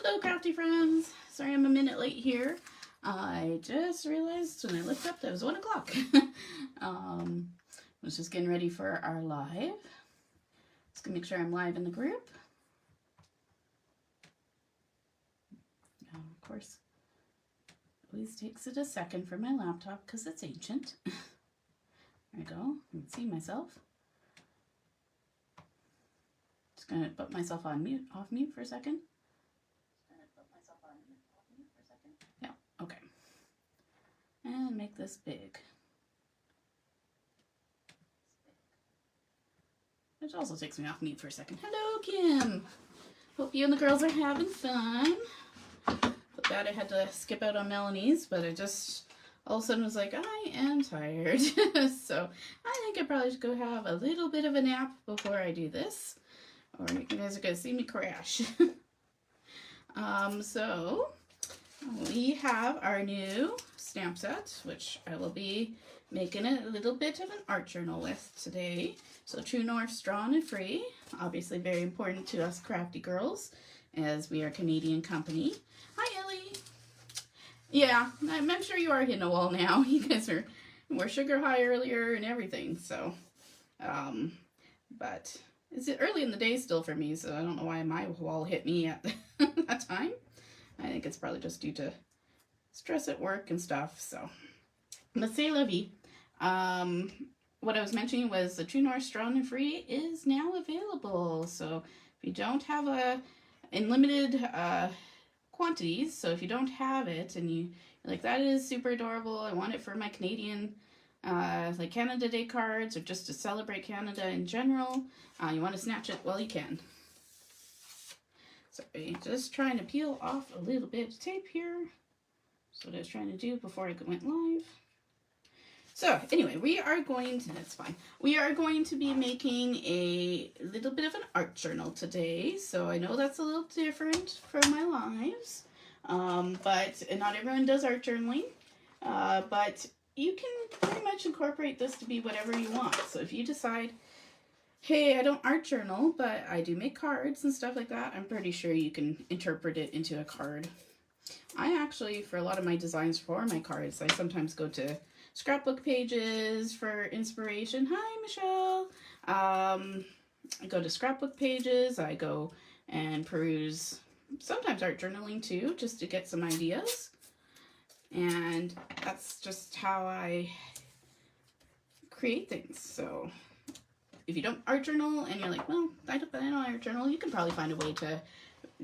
Hello, crafty friends. Sorry I'm a minute late here. I just realized when I looked up that it was 1 o'clock. I was just getting ready for our live. Just gonna make sure I'm live in the group. Of course, always takes it a second for my laptop because it's ancient. There we go. I can see myself. Just gonna put myself on mute, off mute for a second. Yeah, okay. And make this big. Which also takes me off mute for a second. Hello, Kim. Hope you and the girls are having fun. Felt bad I had to skip out on Melanie's, but I just all of a sudden was like, I am tired. So I think I probably should go have a little bit of a nap before I do this. Or you guys are going to see me crash. So we have our new stamp set, which I will be making a little bit of an art journal with today. So True North, Strong and Free, obviously very important to us crafty girls, as we are a Canadian company. Hi, Ellie. Yeah, I'm sure you are hitting a wall now. You guys were sugar high earlier and everything, so, but it's early in the day still for me, so I don't know why my wall hit me at that time. I think it's probably just due to stress at work and stuff, so. But c'est la vie. What I was mentioning was the True North Strong and Free is now available. So if you don't have in limited quantities, so if you don't have it and you're like, that is super adorable, I want it for my Canadian, like Canada Day cards or just to celebrate Canada in general, you want to snatch it while you can. Sorry, just trying to peel off a little bit of tape here. That's what I was trying to do before I went live. So anyway, we are going to, that's fine. We are going to be making a little bit of an art journal today. So I know that's a little different from my lives, but not everyone does art journaling. But you can pretty much incorporate this to be whatever you want. So if you decide, hey, I don't art journal, but I do make cards and stuff like that, I'm pretty sure you can interpret it into a card. I actually, for a lot of my designs for my cards, I sometimes go to scrapbook pages for inspiration. Hi, Michelle. I go to scrapbook pages. I go and peruse sometimes art journaling too, just to get some ideas. And that's just how I create things. So if you don't art journal and you're like, well, I don't art journal, you can probably find a way to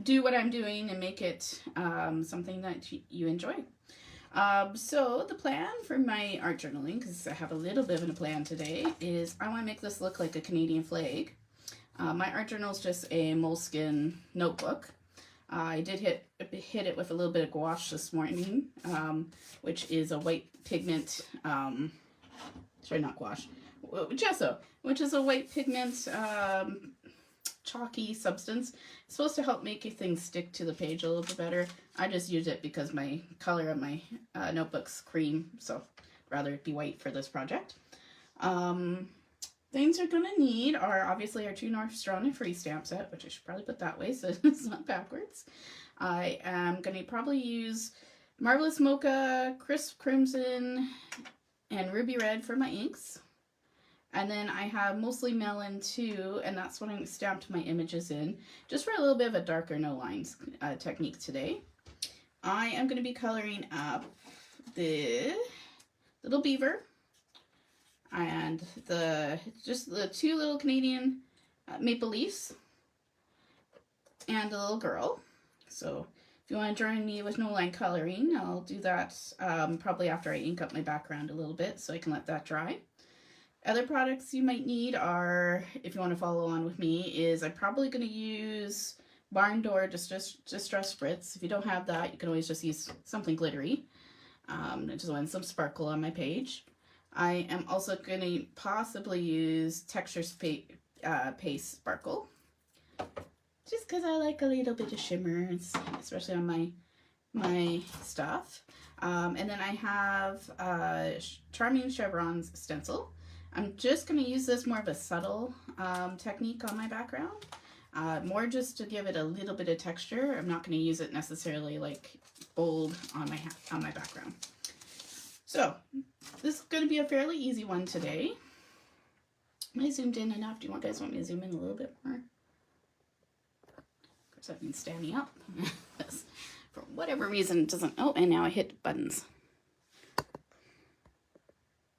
do what I'm doing and make it something that you enjoy. So the plan for my art journaling, because I have a little bit of a plan today, is I want to make this look like a Canadian flag. My art journal is just a moleskin notebook. I did hit it with a little bit of gouache this morning, which is a white pigment, sorry, not gouache, gesso, which is a white pigment chalky substance. It's supposed to help make things stick to the page a little bit better. I just use it because my color of my notebook's cream, so I'd rather it be white for this project. Things you're going to need are obviously our True North Strong and Free stamp set, which I should probably put that way so it's not backwards. I am going to probably use Marvelous Mocha, Crisp Crimson, and Ruby Red for my inks. And then I have mostly Melon too, and that's what I'm stamped my images in, just for a little bit of a darker no lines technique today. I am going to be coloring up the little beaver and just the two little Canadian maple leaves and the little girl. So if you want to join me with no line coloring, I'll do that probably after I ink up my background a little bit so I can let that dry. Other products you might need are, if you want to follow on with me, is I'm probably going to use Barn Door Distress Spritz. If you don't have that, you can always just use something glittery. I just want some sparkle on my page. I am also going to possibly use Textures Paste Sparkle, just because I like a little bit of shimmer, especially on my stuff. And then I have Charming Chevron's Stencil. I'm just going to use this more of a subtle technique on my background. More just to give it a little bit of texture. I'm not going to use it necessarily like bold on my background. So this is going to be a fairly easy one today. I zoomed in enough. Do you guys want me to zoom in a little bit more? Of course, that means standing up. For whatever reason, it doesn't. Oh, and now I hit buttons.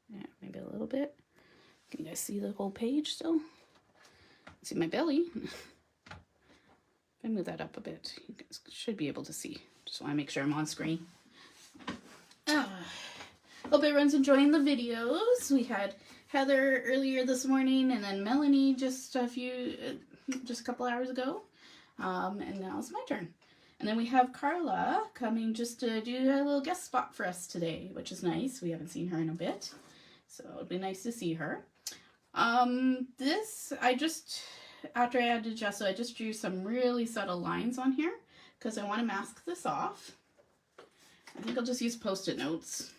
Yeah, maybe a little bit. Can you guys see the whole page still? See my belly? If I move that up a bit, you guys should be able to see. Just want to make sure I'm on screen. Hope everyone's enjoying the videos. We had Heather earlier this morning, and then Melanie just a couple hours ago. And now it's my turn. And then we have Carla coming just to do a little guest spot for us today, which is nice. We haven't seen her in a bit, so it'll be nice to see her. After I added gesso, I just drew some really subtle lines on here because I want to mask this off. I think I'll just use Post-it notes.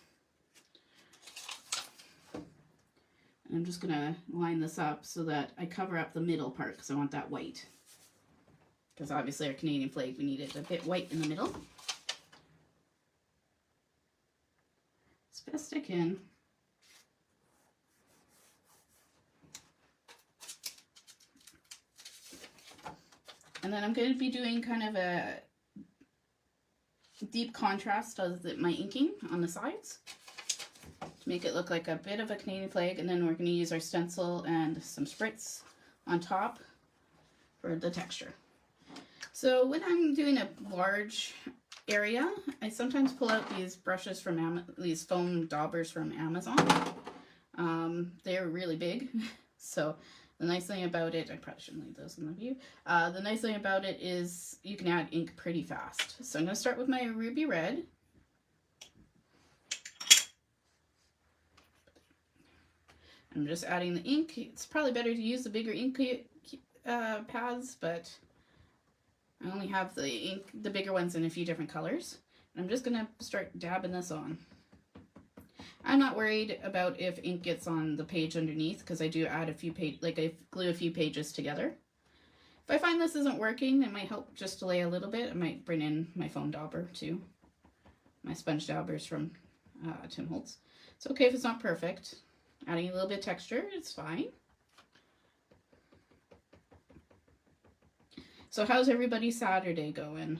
And I'm just going to line this up so that I cover up the middle part because I want that white. Because obviously our Canadian flag, we need it a bit white in the middle. As best I can. And then I'm going to be doing kind of a deep contrast of my inking on the sides to make it look like a bit of a Canadian flag. And then we're going to use our stencil and some spritz on top for the texture. So when I'm doing a large area, I sometimes pull out these brushes from these foam daubers from Amazon. They're really big, so the nice thing about it, I probably shouldn't leave those in the view. The nice thing about it is you can add ink pretty fast. So I'm going to start with my ruby red. I'm just adding the ink. It's probably better to use the bigger ink pads, but I only have the bigger ones in a few different colors. And I'm just going to start dabbing this on. I'm not worried about if ink gets on the page underneath because I do add a few I glue a few pages together. If I find this isn't working, it might help just to lay a little bit. I might bring in my foam dauber too. My sponge daubers from Tim Holtz. It's okay if it's not perfect. Adding a little bit of texture, it's fine. So how's everybody's Saturday going?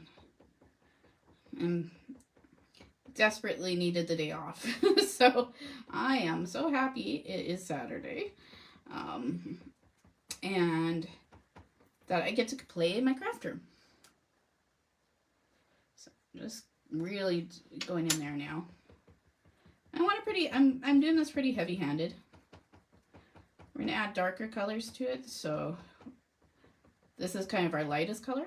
Desperately needed the day off. So I am so happy it is Saturday. And that I get to play in my craft room. So just really going in there now. I'm doing this pretty heavy-handed. We're gonna add darker colors to it, so this is kind of our lightest color.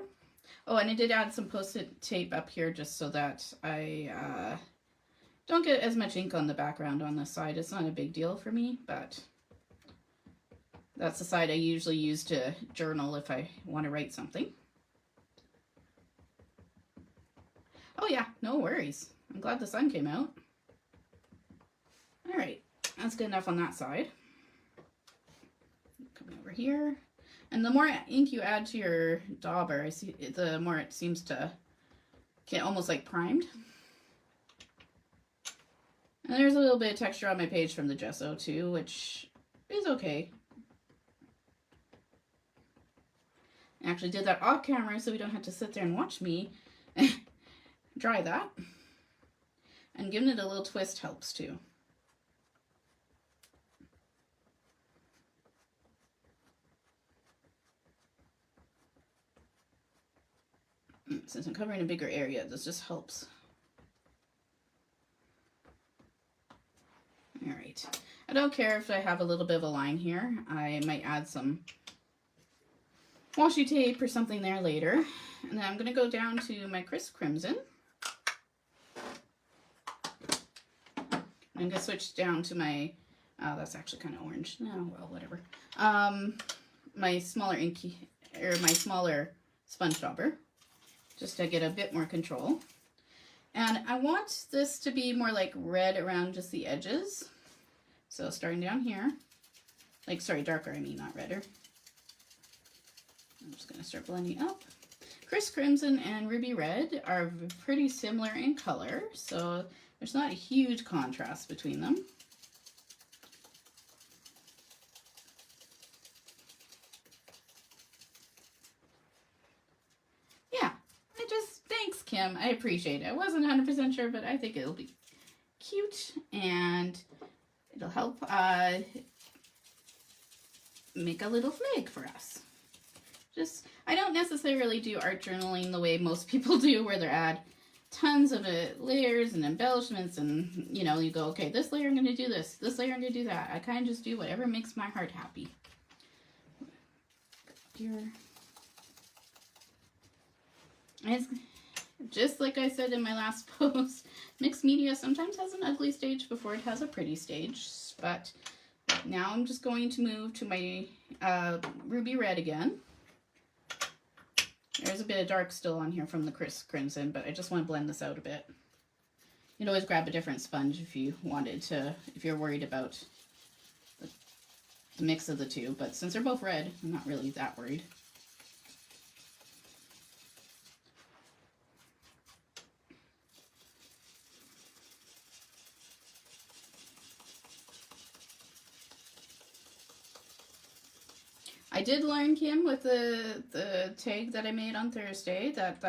Oh, and I did add some Post-it tape up here just so that I don't get as much ink on the background on this side. It's not a big deal for me, but that's the side I usually use to journal if I want to write something. Oh yeah, no worries. I'm glad the sun came out. All right, that's good enough on that side. Coming over here. And the more ink you add to your dauber, the more it seems to get almost like primed. And there's a little bit of texture on my page from the gesso too, which is okay. I actually did that off camera so we don't have to sit there and watch me dry that. And giving it a little twist helps too. Since I'm covering a bigger area, this just helps. All right. I don't care if I have a little bit of a line here. I might add some washi tape or something there later. And then I'm going to go down to my Crisp Crimson. I'm going to switch down to my, that's actually kind of orange. No, well, whatever. My smaller inky, or my smaller sponge dauber, just to get a bit more control. And I want this to be more like red around just the edges. So starting down here, like, sorry, darker, I mean, not redder. I'm just going to start blending up. Crisp Crimson and Ruby Red are pretty similar in color, so there's not a huge contrast between them. Yeah, thanks, Kim. I appreciate it. I wasn't 100% sure, but I think it'll be cute and it'll help make a little flag for us. I don't necessarily do art journaling the way most people do, where they're add tons of layers and embellishments, and you know, you go, okay, this layer I'm going to do this layer I'm going to do that. I kind of just do whatever makes my heart happy. Here. And just like I said in my last post, mixed media sometimes has an ugly stage before it has a pretty stage, but now I'm just going to move to my Ruby Red again. There's a bit of dark still on here from the Crisp Crimson, but I just want to blend this out a bit. You can always grab a different sponge if you wanted to, if you're worried about the mix of the two, but since they're both red, I'm not really that worried. I did learn, Kim, with the tag that I made on Thursday that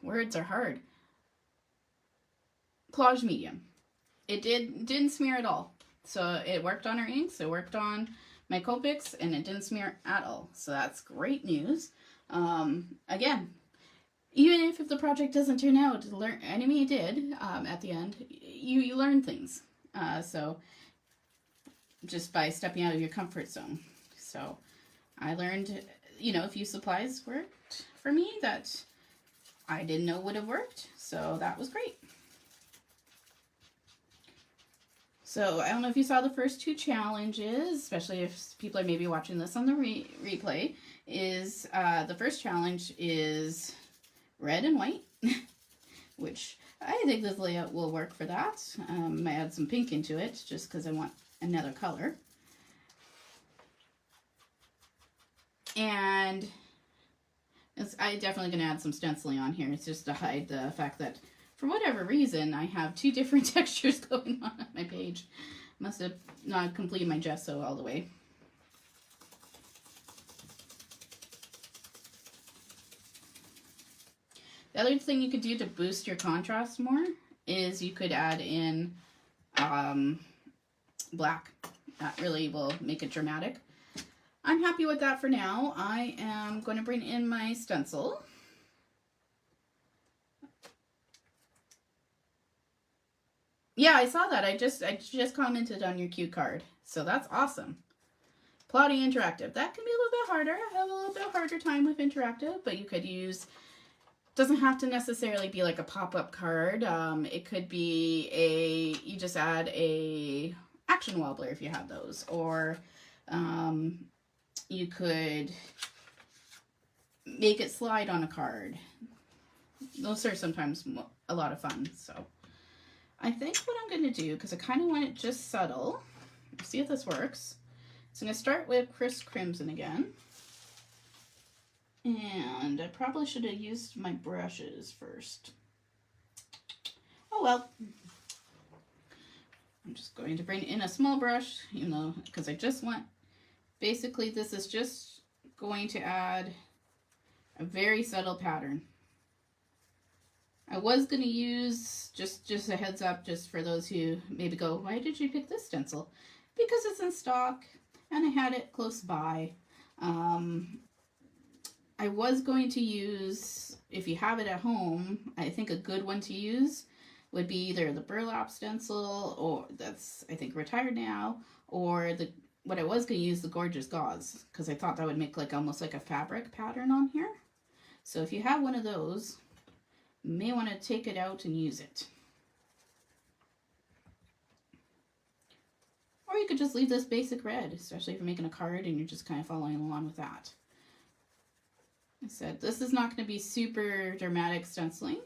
words are hard. Collage medium. It didn't smear at all. So it worked on our inks, it worked on my Copics, and it didn't smear at all. So that's great news. Again, even if the project doesn't turn out, I mean it did at the end, you learn things. So just by stepping out of your comfort zone. So I learned, you know, a few supplies worked for me that I didn't know would have worked. So that was great. So I don't know if you saw the first two challenges, especially if people are maybe watching this on the replay, is the first challenge is red and white, which I think this layout will work for that. I add some pink into it just because I want another color. And I'm definitely going to add some stenciling on here. It's just to hide the fact that for whatever reason I have two different textures going on my page. Must have not completed my gesso all the way. The other thing you could do to boost your contrast more is you could add in black. That really will make it dramatic. I'm happy with that for now. I am going to bring in my stencil. Yeah, I saw that. I just commented on your cue card. So that's awesome. Plotting interactive. That can be a little bit harder. I have a little bit harder time with interactive, but you could use... Doesn't have to necessarily be like a pop-up card. It could be you just add a action wobbler if you have those, or you could make it slide on a card. Those are sometimes a lot of fun. So I think what I'm going to do, because I kind of want it just subtle, see if this works. So I'm going to start with Crisp Crimson again. And I probably should have used my brushes first. Oh well. I'm just going to bring in a small brush, you know, because I just want, basically this is just going to add a very subtle pattern. I was going to use, just a heads up, just for those who maybe go, why did you pick this stencil? Because it's in stock and I had it close by. I was going to use, if you have it at home, I think a good one to use would be either the burlap stencil, or that's, I think, retired now, or what I was going to use, the Gorgeous Gauze, because I thought that would make like almost like a fabric pattern on here. So if you have one of those, you may want to take it out and use it. Or you could just leave this basic red, especially if you're making a card and you're just kind of following along with that. I said, this is not going to be super dramatic stenciling,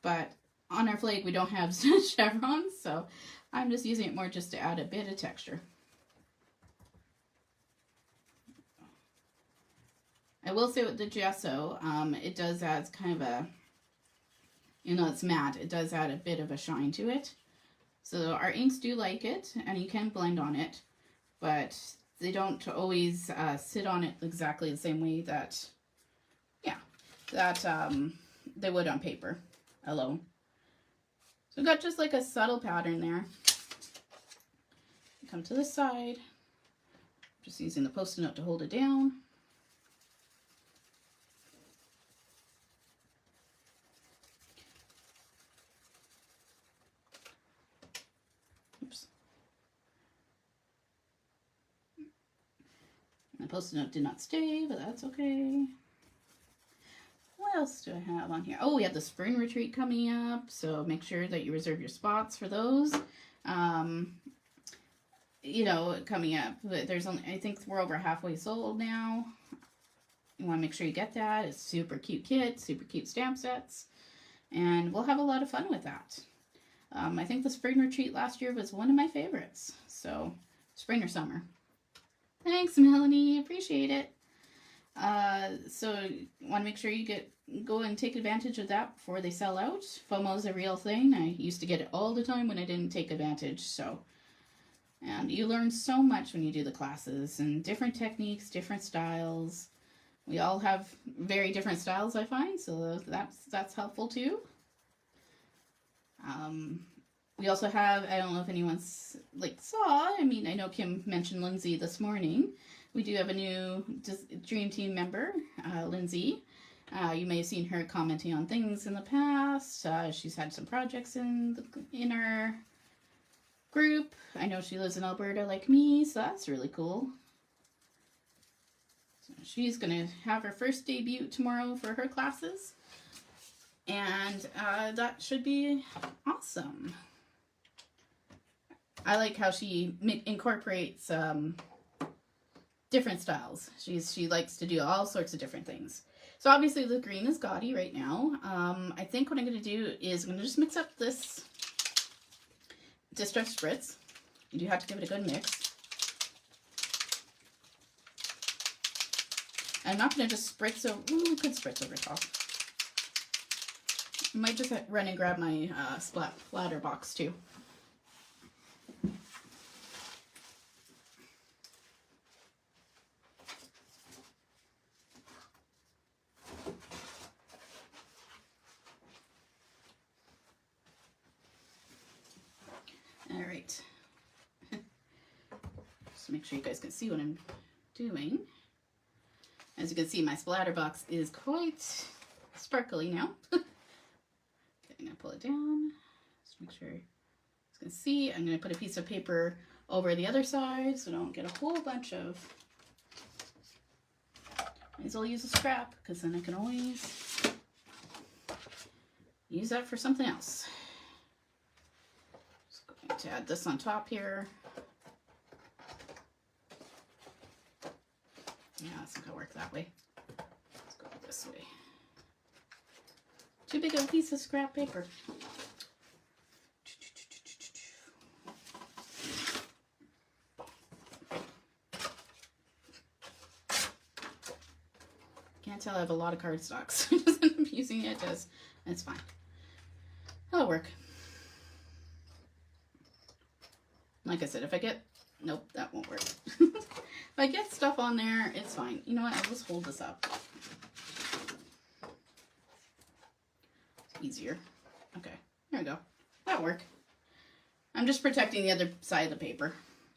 but on our flag we don't have chevrons, so I'm just using it more just to add a bit of texture. I will say with the gesso, it does add kind of a, it's matte, it does add a bit of a shine to it. So our inks do like it, and you can blend on it, but they don't always sit on it exactly the same way that, they would on paper alone. So we've got just like a subtle pattern there. Come to this side, just using the Post-it note to hold it down. Oops. The Post-it note did not stay, but that's okay. What else do I have on here? Oh, we have the spring retreat coming up, so make sure that you reserve your spots for those. Coming up, but there's only, I think we're over halfway sold now. You want to make sure you get that. It's super cute kit, super cute stamp sets, and we'll have a lot of fun with that. I think the spring retreat last year was one of my favorites, so spring or summer. Thanks, Melanie, appreciate it. So you want to make sure you go and take advantage of that before they sell out. FOMO is a real thing. I used to get it all the time when I didn't take advantage, so. And you learn so much when you do the classes, and different techniques, different styles. We all have very different styles, I find, so that's helpful too. We also have, I don't know if anyone's saw, I know Kim mentioned Lindsay this morning. We do have a new Dream Team member, Lindsay. You may have seen her commenting on things in the past. She's had some projects in our group. I know she lives in Alberta like me, so that's really cool. So she's going to have her first debut tomorrow for her classes, and that should be awesome. I like how she incorporates different styles. She likes to do all sorts of different things. So obviously the green is gaudy right now. I think what I'm going to do is I'm going to just mix up this Distress Spritz. You do have to give it a good mix. I'm not going to just spritz over, I could spritz over top. I might just run and grab my splatter box too. All right. Just make sure you guys can see what I'm doing. As you can see, my splatter box is quite sparkly now. Okay, I'm going to pull it down. Just make sure you can see. I'm going to put a piece of paper over the other side so I don't get a whole bunch of... Might as well use a scrap, because then I can always use that for something else. Just going to add this on top here. Yeah, that's not going to work that way. Let's go this way. Too big of a piece of scrap paper. Can't tell I have a lot of cardstock, so I just end up using it as, it's fine. That'll work. Like I said, if I get, nope, that won't work. If I get stuff on there, it's fine. You know what, I'll just hold this up. It's easier. Okay, there we go. That'll work. I'm just protecting the other side of the paper.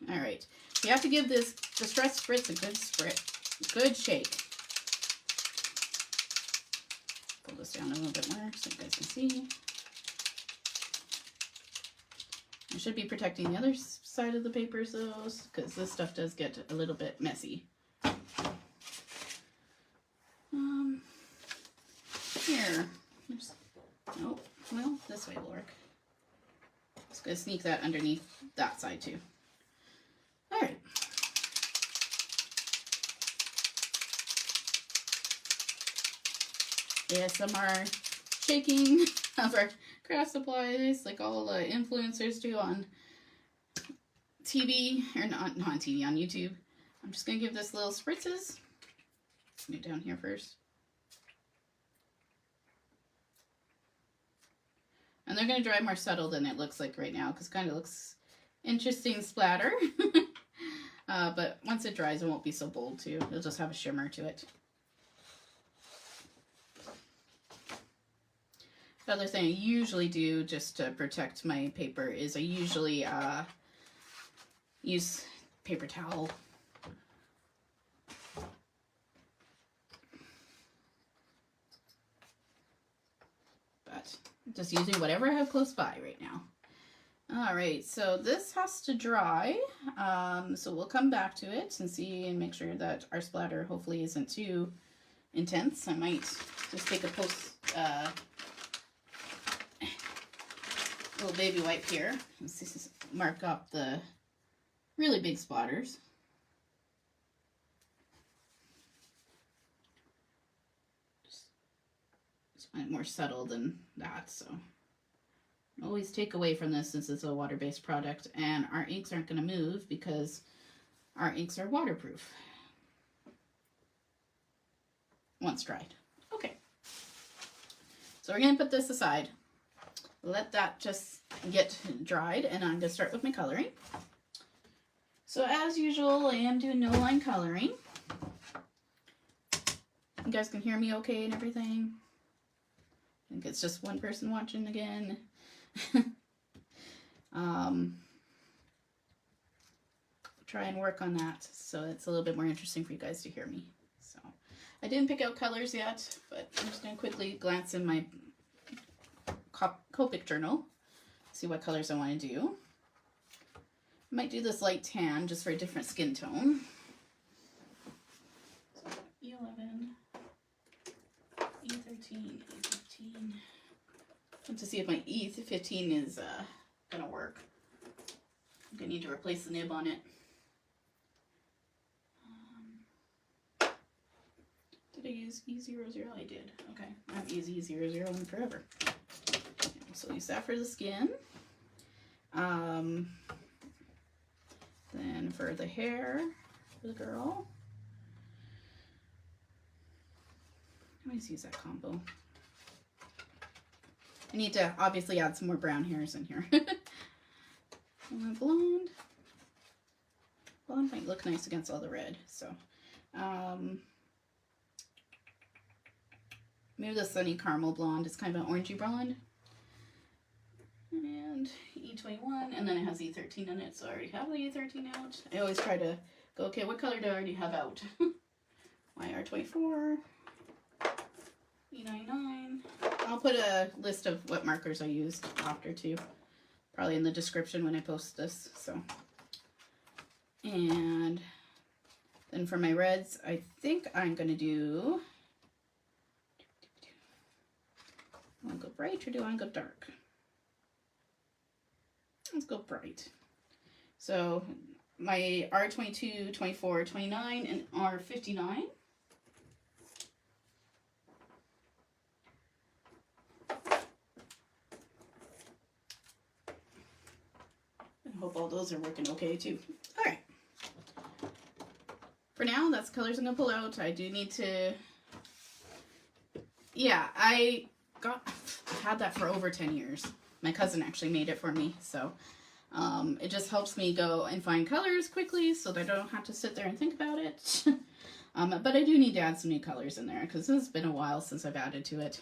All right, you have to give this Distress Spritz a good shake. Pull this down a little bit more so you guys can see. I should be protecting the other side of the papers though, because this stuff does get a little bit messy. Here. Oops. Nope. Well, this way will work. Just gonna sneak that underneath that side too. All right. ASMR shaking of our craft supplies, like all influencers do on TV, or not on TV, on YouTube. I'm just going to give this little spritzes. Get down here first. And they're going to dry more subtle than it looks like right now, because it kind of looks interesting splatter. But once it dries, it won't be so bold too. It'll just have a shimmer to it. The other thing I usually do just to protect my paper is I usually use paper towel. But just using whatever I have close by right now. All right, so this has to dry. So we'll come back to it and see and make sure that our splatter hopefully isn't too intense. I might just take a little baby wipe here and mark up the really big splatters. Just find it more subtle than that, so always take away from this since it's a water-based product, and our inks aren't going to move because our inks are waterproof once dried. Okay, so we're going to put this aside. Let that just get dried, and I'm going to start with my coloring. So as usual, I am doing no line coloring. You guys can hear me okay and everything? I think it's just one person watching again. Try and work on that so it's a little bit more interesting for you guys to hear me. So I didn't pick out colors yet, but I'm just going to quickly glance in my Copic journal, see what colors I want to do. I might do this light tan just for a different skin tone. So E11, E13, E15. To see if my E15 is gonna work. I'm gonna need to replace the nib on it. Did I use E00? I did. Okay, I've used E00 forever. So use that for the skin. Then for the hair, for the girl, I always use that combo. I need to obviously add some more brown hairs in here. And blonde. Blonde might look nice against all the red, so maybe the Sunny Caramel blonde is kind of an orangey blonde. And E21, and then it has E13 in it, so I already have the E13 out. I always try to go, okay, what color do I already have out? My R24, E99. I'll put a list of what markers I used after too, probably in the description when I post this. So, and then for my reds, I think I'm gonna do. I want to go bright or do I want to go dark? Let's go bright. So my R22, 24, 29, and R59. I hope all those are working okay too. All right. For now, that's the colors I'm gonna pull out. I do need to. Yeah, I had that for over 10 years. My cousin actually made it for me, so it just helps me go and find colors quickly so that I don't have to sit there and think about it. But I do need to add some new colors in there because it's been a while since I've added to it.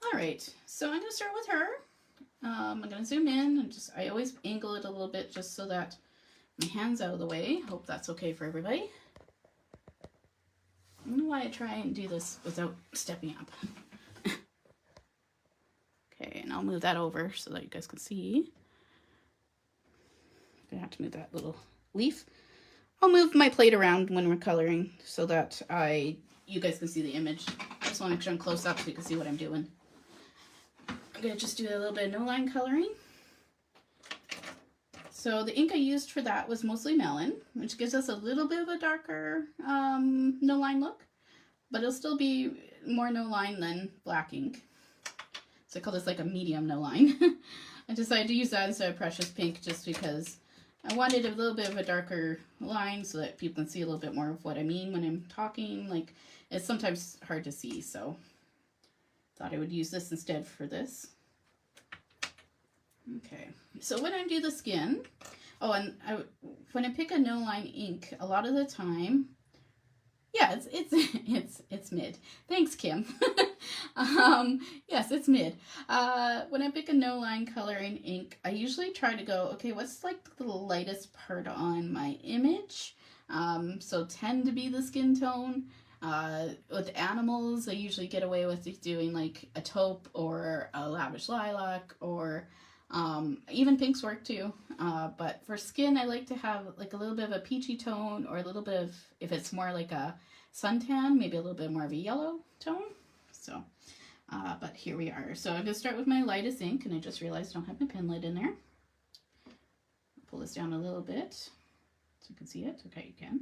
All right, so I'm going to start with her. I'm going to zoom in and I always angle it a little bit just so that my hand's out of the way. Hope that's okay for everybody. I don't know why I try and do this without stepping up. Okay, and I'll move that over so that you guys can see. I'm gonna have to move that little leaf. I'll move my plate around when we're coloring so that you guys can see the image. I just want to make sure I'm close up so you can see what I'm doing. I'm gonna just do a little bit of no line coloring. So the ink I used for that was mostly Melon, which gives us a little bit of a darker no line look, but it'll still be more no line than black ink. So I call this like a medium no line. I decided to use that instead of Precious Pink just because I wanted a little bit of a darker line so that people can see a little bit more of what I mean when I'm talking. Like, it's sometimes hard to see, so thought I would use this instead for this. Okay, so when I do the skin, when I pick a no line ink, a lot of the time, yeah, it's mid. Thanks, Kim. Yes, it's mid. When I pick a no line coloring ink, I usually try to go, okay, what's like the lightest part on my image? So tend to be the skin tone. With animals, I usually get away with doing like a taupe or a lavish lilac, or even pinks work too. But for skin, I like to have like a little bit of a peachy tone, or a little bit of, if it's more like a suntan, maybe a little bit more of a yellow tone. So, but here we are. So I'm going to start with my lightest ink, and I just realized I don't have my pen lid in there. Pull this down a little bit so you can see it. Okay, you can.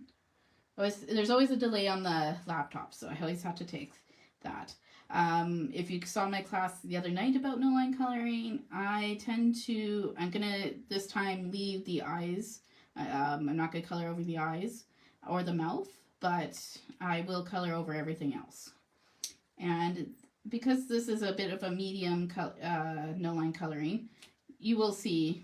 There's always a delay on the laptop, so I always have to take that. If you saw my class the other night about no line coloring, I'm gonna this time leave the eyes. I'm not gonna color over the eyes or the mouth, but I will color over everything else. And because this is a bit of a medium no line coloring, you will see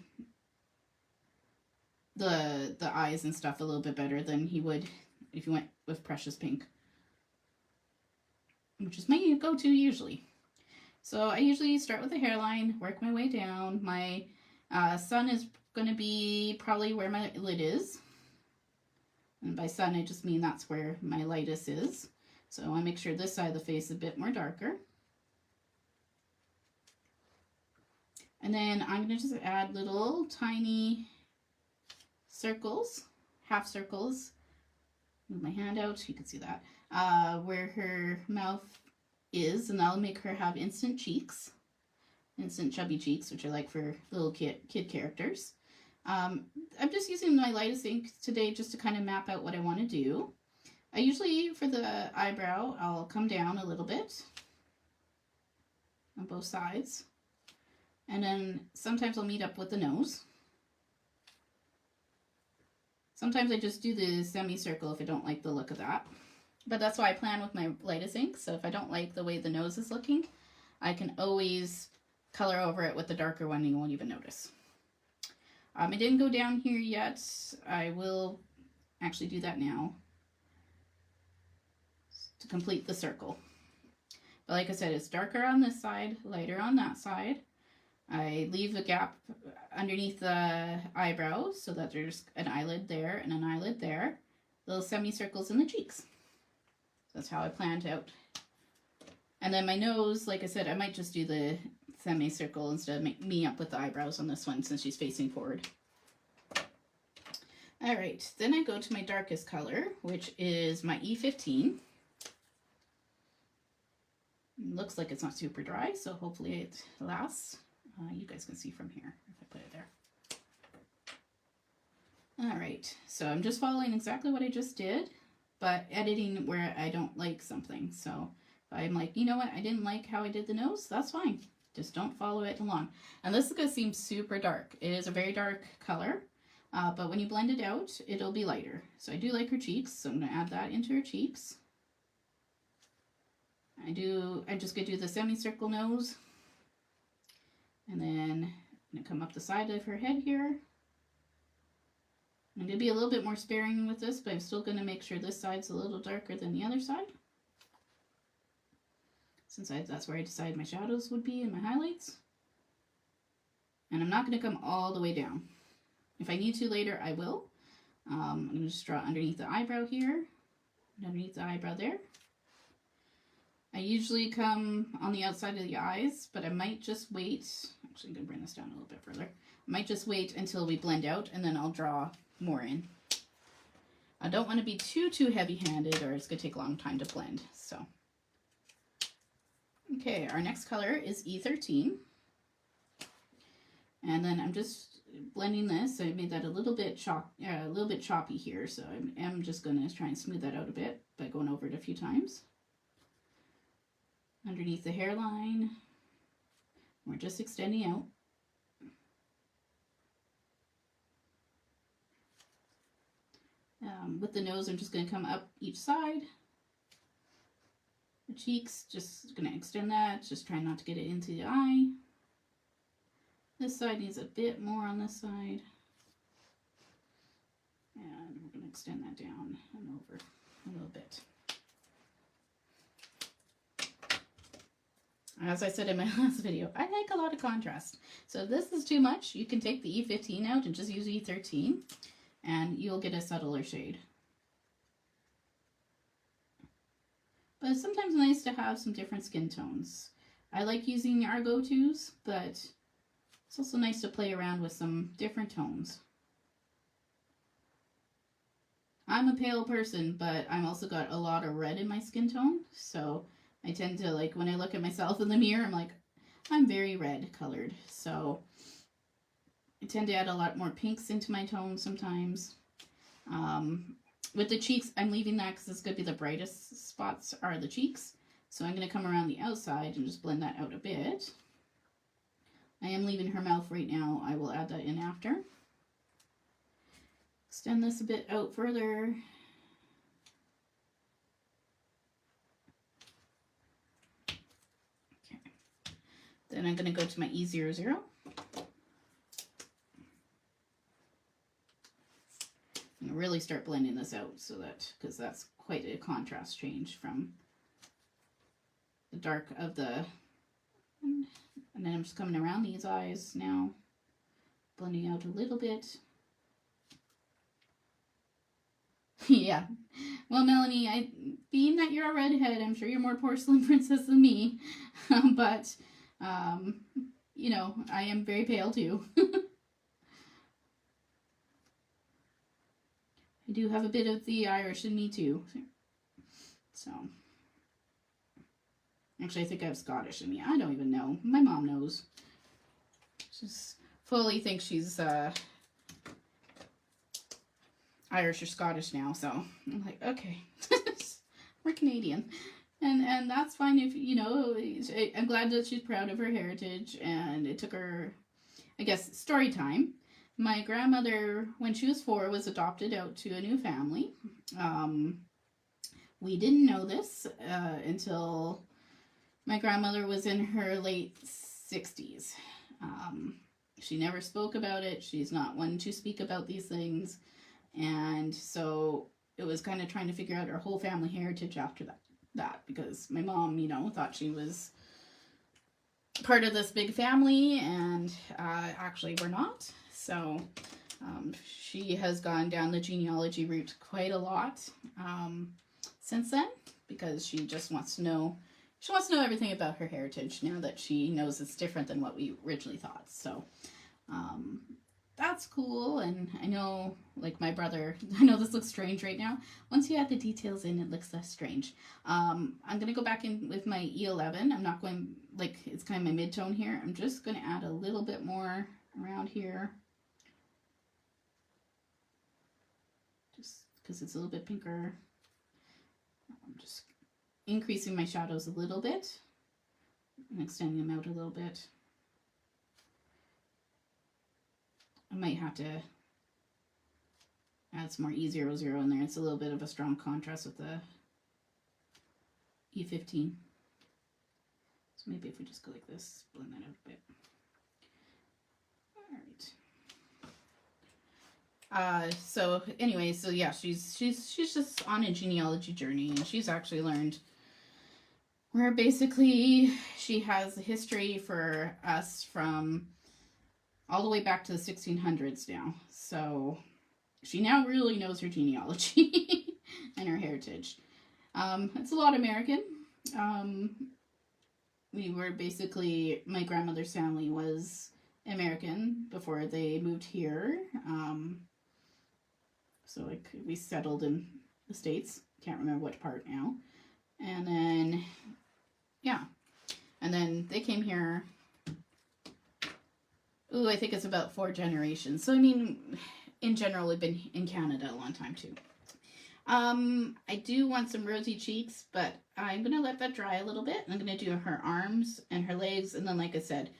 the eyes and stuff a little bit better than you would if you went with Precious Pink, which is my go-to usually. So I usually start with the hairline, work my way down. My sun is going to be probably where my lid is. And by sun, I just mean that's where my lightest is. So I want to make sure this side of the face is a bit more darker. And then I'm going to just add little tiny circles, half circles. Move my hand out, you can see that, where her mouth is, and that'll make her have instant cheeks, instant chubby cheeks, which I like for little kid characters. I'm just using my lightest ink today just to kind of map out what I want to do. I usually, for the eyebrow, I'll come down a little bit on both sides, and then sometimes I'll meet up with the nose. Sometimes I just do the semicircle if I don't like the look of that. But that's why I plan with my lightest ink. So if I don't like the way the nose is looking, I can always color over it with the darker one and you won't even notice. I didn't go down here yet. I will actually do that now to complete the circle. But like I said, it's darker on this side, lighter on that side. I leave a gap underneath the eyebrows so that there's an eyelid there and an eyelid there. Little semicircles in the cheeks. That's how I planned out. And then my nose, like I said, I might just do the semicircle instead of make me up with the eyebrows on this one since she's facing forward. Alright, then I go to my darkest color, which is my E15. It looks like it's not super dry, so hopefully it lasts. You guys can see from here if I put it there. All right, so I'm just following exactly what I just did, but editing where I don't like something. So if I'm like, you know what, I didn't like how I did the nose, that's fine. Just don't follow it along. And this is going to seem super dark. It is a very dark color, but when you blend it out, it'll be lighter. So I do like her cheeks, so I'm going to add that into her cheeks. I'm just going to do the semicircle nose. And then I'm going to come up the side of her head here. I'm going to be a little bit more sparing with this, but I'm still going to make sure this side's a little darker than the other side. Since that's where I decided my shadows would be and my highlights. And I'm not going to come all the way down. If I need to later, I will. I'm going to just draw underneath the eyebrow here. And underneath the eyebrow there. I usually come on the outside of the eyes, but I might just wait. Actually, I'm going to bring this down a little bit further. I might just wait until we blend out, and then I'll draw more in. I don't want to be too heavy-handed, or it's going to take a long time to blend. So, okay, our next color is E13. And then I'm just blending this. So I made that a little bit choppy here, so I'm just going to try and smooth that out a bit by going over it a few times. Underneath the hairline, we're just extending out. With the nose, I'm just going to come up each side. The cheeks, just going to extend that. Just try not to get it into the eye. This side needs a bit more on this side. And we're going to extend that down and over a little bit. As I said in my last video, I like a lot of contrast. So if this is too much, you can take the E15 out and just use E13, and you'll get a subtler shade. But it's sometimes nice to have some different skin tones. I like using our go-tos, but it's also nice to play around with some different tones. I'm a pale person, but I'm also got a lot of red in my skin tone, so I tend to, like, when I look at myself in the mirror, I'm like, I'm very red colored, so I tend to add a lot more pinks into my tone sometimes. With the cheeks, I'm leaving that because it's going to be the brightest spots are the cheeks, so I'm going to come around the outside and just blend that out a bit. I am leaving her mouth right now. I will add that in after. Extend this a bit out further. Okay. Then I'm going to go to my E00. And really start blending this out so that, because that's quite a contrast change from the dark of the, and then I'm just coming around these eyes now, blending out a little bit. Yeah. Well, Melanie, being that you're a redhead, I'm sure you're more porcelain princess than me. But, you know, I am very pale too. I do have a bit of the Irish in me too. So, actually, I think I have Scottish in me. I don't even know. My mom knows. She's fully thinks she's Irish or Scottish now, so I'm like, okay, we're Canadian, and that's fine if, you know, I'm glad that she's proud of her heritage, and it took her, I guess, story time. My grandmother, when she was 4, was adopted out to a new family. We didn't know this until my grandmother was in her late 60s. She never spoke about it. She's not one to speak about these things. And so it was kind of trying to figure out our whole family heritage after that, because my mom, you know, thought she was part of this big family, and actually we're not. So she has gone down the genealogy route quite a lot since then, because she just wants to know, she wants to know everything about her heritage now that she knows it's different than what we originally thought. So that's cool. And I know, like, my brother, I know this looks strange right now. Once you add the details in, it looks less strange. I'm going to go back in with my E11. I'm not going, like, it's kind of my mid-tone here. I'm just going to add a little bit more around here. Just because it's a little bit pinker. I'm just increasing my shadows a little bit and extending them out a little bit. I might have to add some more E00 in there. It's a little bit of a strong contrast with the E15. So maybe if we just go like this, blend that out a bit. Alright. So anyway, so yeah, she's just on a genealogy journey, and she's actually learned where basically she has a history for us from all the way back to the 1600s now. So she now really knows her genealogy and her heritage. It's a lot American. We were basically, my grandmother's family was American before they moved here. So like we settled in the States. Can't remember which part now. And then, yeah. And then they came here. Ooh, I think it's about 4 generations. So, I mean, in general, we've been in Canada a long time, too. I do want some rosy cheeks, but I'm going to let that dry a little bit. I'm going to do her arms and her legs. And then, like I said,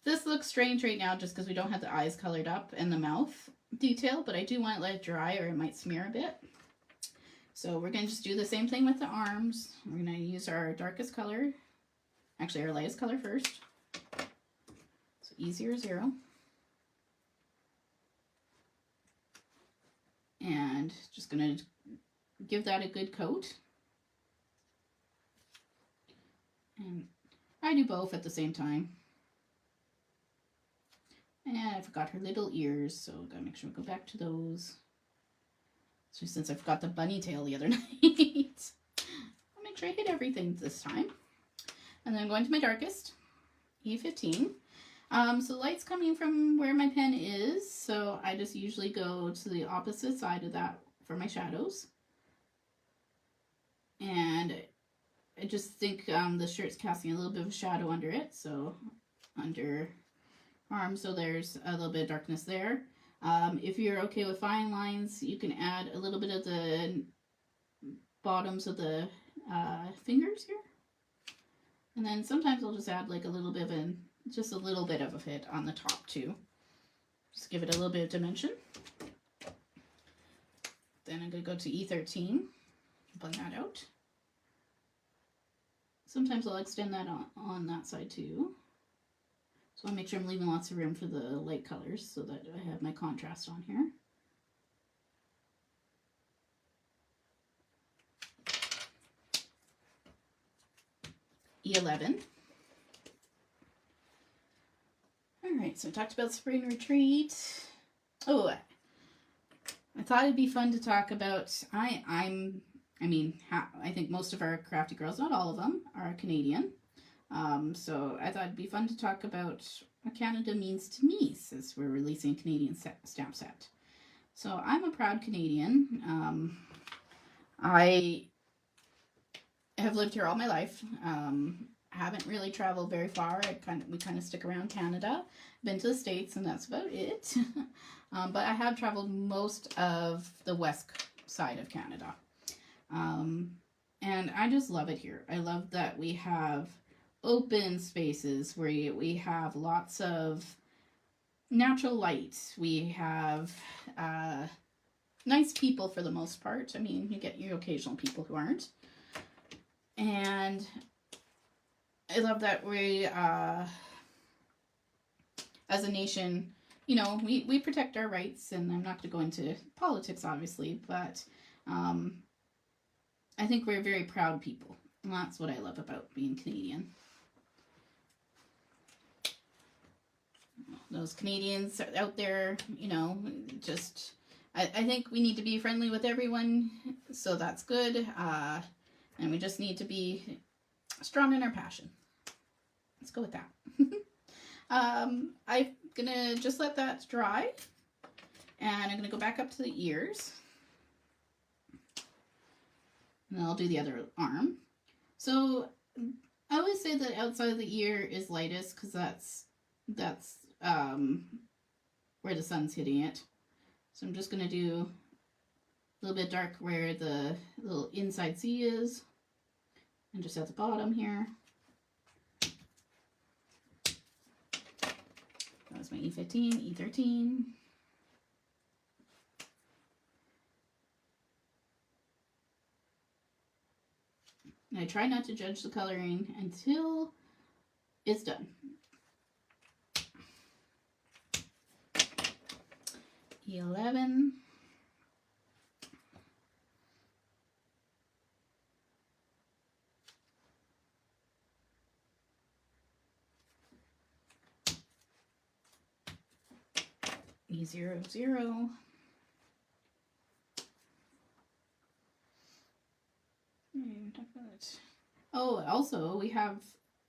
this looks strange right now just because we don't have the eyes colored up and the mouth. detail, but I do want to let it dry or it might smear a bit. So we're going to just do the same thing with the arms. We're going to use our darkest color, actually our lightest color first. So E00. And just going to give that a good coat. And I do both at the same time. And I forgot her little ears, so gotta make sure we go back to those. So since I forgot the bunny tail the other night, I'll make sure I hit everything this time. And then I'm going to my darkest, E15. So the light's coming from where my pen is, so I just usually go to the opposite side of that for my shadows. And I just think the shirt's casting a little bit of a shadow under it, so under arm, so there's a little bit of darkness there. If you're okay with fine lines, you can add a little bit of the bottoms of the fingers here. And then sometimes I'll just add like a little bit of just a little bit of it on the top too. Just give it a little bit of dimension. Then I'm going to go to E13, blend that out. Sometimes I'll extend that on that side too. So I'll make sure I'm leaving lots of room for the light colors so that I have my contrast on here. E11. Alright, so I talked about Spring Retreat. Oh, I thought it'd be fun to talk about, I think most of our crafty girls, not all of them, are Canadian. So I thought it'd be fun to talk about what Canada means to me since we're releasing a Canadian stamp set. So I'm a proud Canadian. I have lived here all my life. Haven't really traveled very far. We kind of stick around Canada. Been to the States and that's about it. But I have traveled most of the west side of Canada. And I just love it here. I love that we have open spaces where we have lots of natural light. We have nice people for the most part. I mean, you get your occasional people who aren't. And I love that we, as a nation, you know, we protect our rights, and I'm not going to go into politics, obviously, but I think we're very proud people. And that's what I love about being Canadian. Those Canadians out there, you know, just, I think we need to be friendly with everyone, so that's good. And we just need to be strong in our passion. Let's go with that. I'm gonna just let that dry, and I'm gonna go back up to the ears, and then I'll do the other arm. So I always say that outside of the ear is lightest because that's where the sun's hitting it. So I'm just gonna do a little bit dark where the little inside C is, and just at the bottom here. That was my E15, E13. And I try not to judge the coloring until it's done. E11. E00. Oh, also we have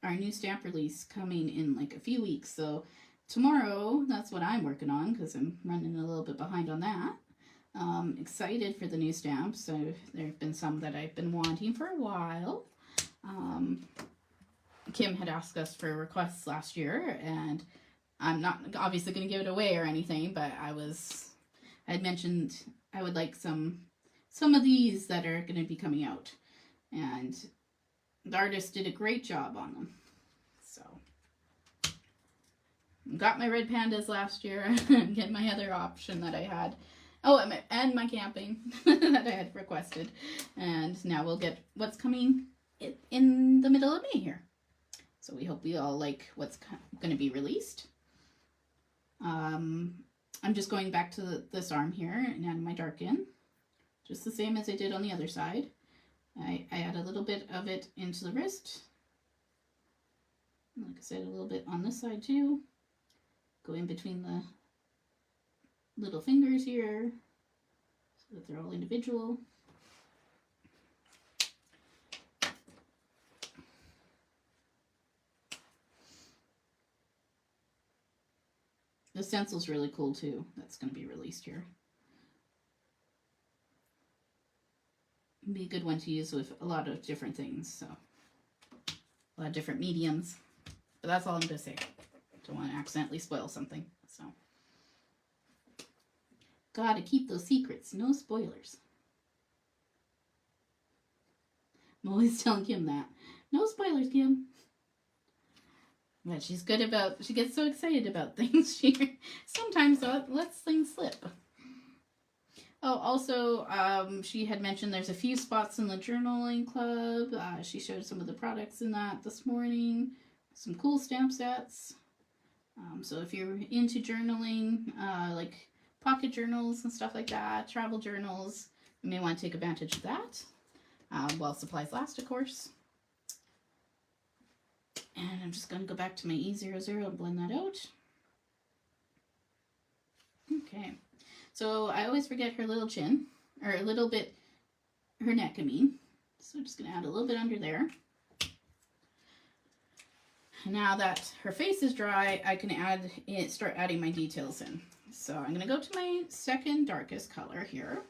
our new stamp release coming in like a few weeks. So tomorrow, that's what I'm working on because I'm running a little bit behind on that. Excited for the new stamps. So there have been some that I've been wanting for a while. Kim had asked us for requests last year, and I'm not obviously going to give it away or anything, but I had mentioned I would like some of these that are going to be coming out, and the artist did a great job on them. So got my red pandas last year and get my other option that I had. Oh, and my camping that I had requested. And now we'll get what's coming in the middle of May here. So we hope we all like what's going to be released. I'm just going back to this arm here and add my dark in. Just the same as I did on the other side. I add a little bit of it into the wrist. Like I said, a little bit on this side too. Go in between the little fingers here so that they're all individual. The stencil's really cool too. That's going to be released here. It'd be a good one to use with a lot of different things. So a lot of different mediums. But that's all I'm going to say. Don't want to accidentally spoil something. So gotta keep those secrets. No spoilers. I'm always telling Kim that. No spoilers, Kim. But she's good about, she gets so excited about things. She sometimes lets things slip. Oh, also, she had mentioned there's a few spots in the journaling club. She showed some of the products in that this morning. Some cool stamp sets. So if you're into journaling, like pocket journals and stuff like that, travel journals, you may want to take advantage of that. While supplies last, of course. And I'm just going to go back to my E00 and blend that out. Okay. So I always forget her little chin, or a little bit, her neck, I mean. So I'm just going to add a little bit under there. Now that her face is dry, I can start adding my details in. So I'm going to go to my second darkest color here.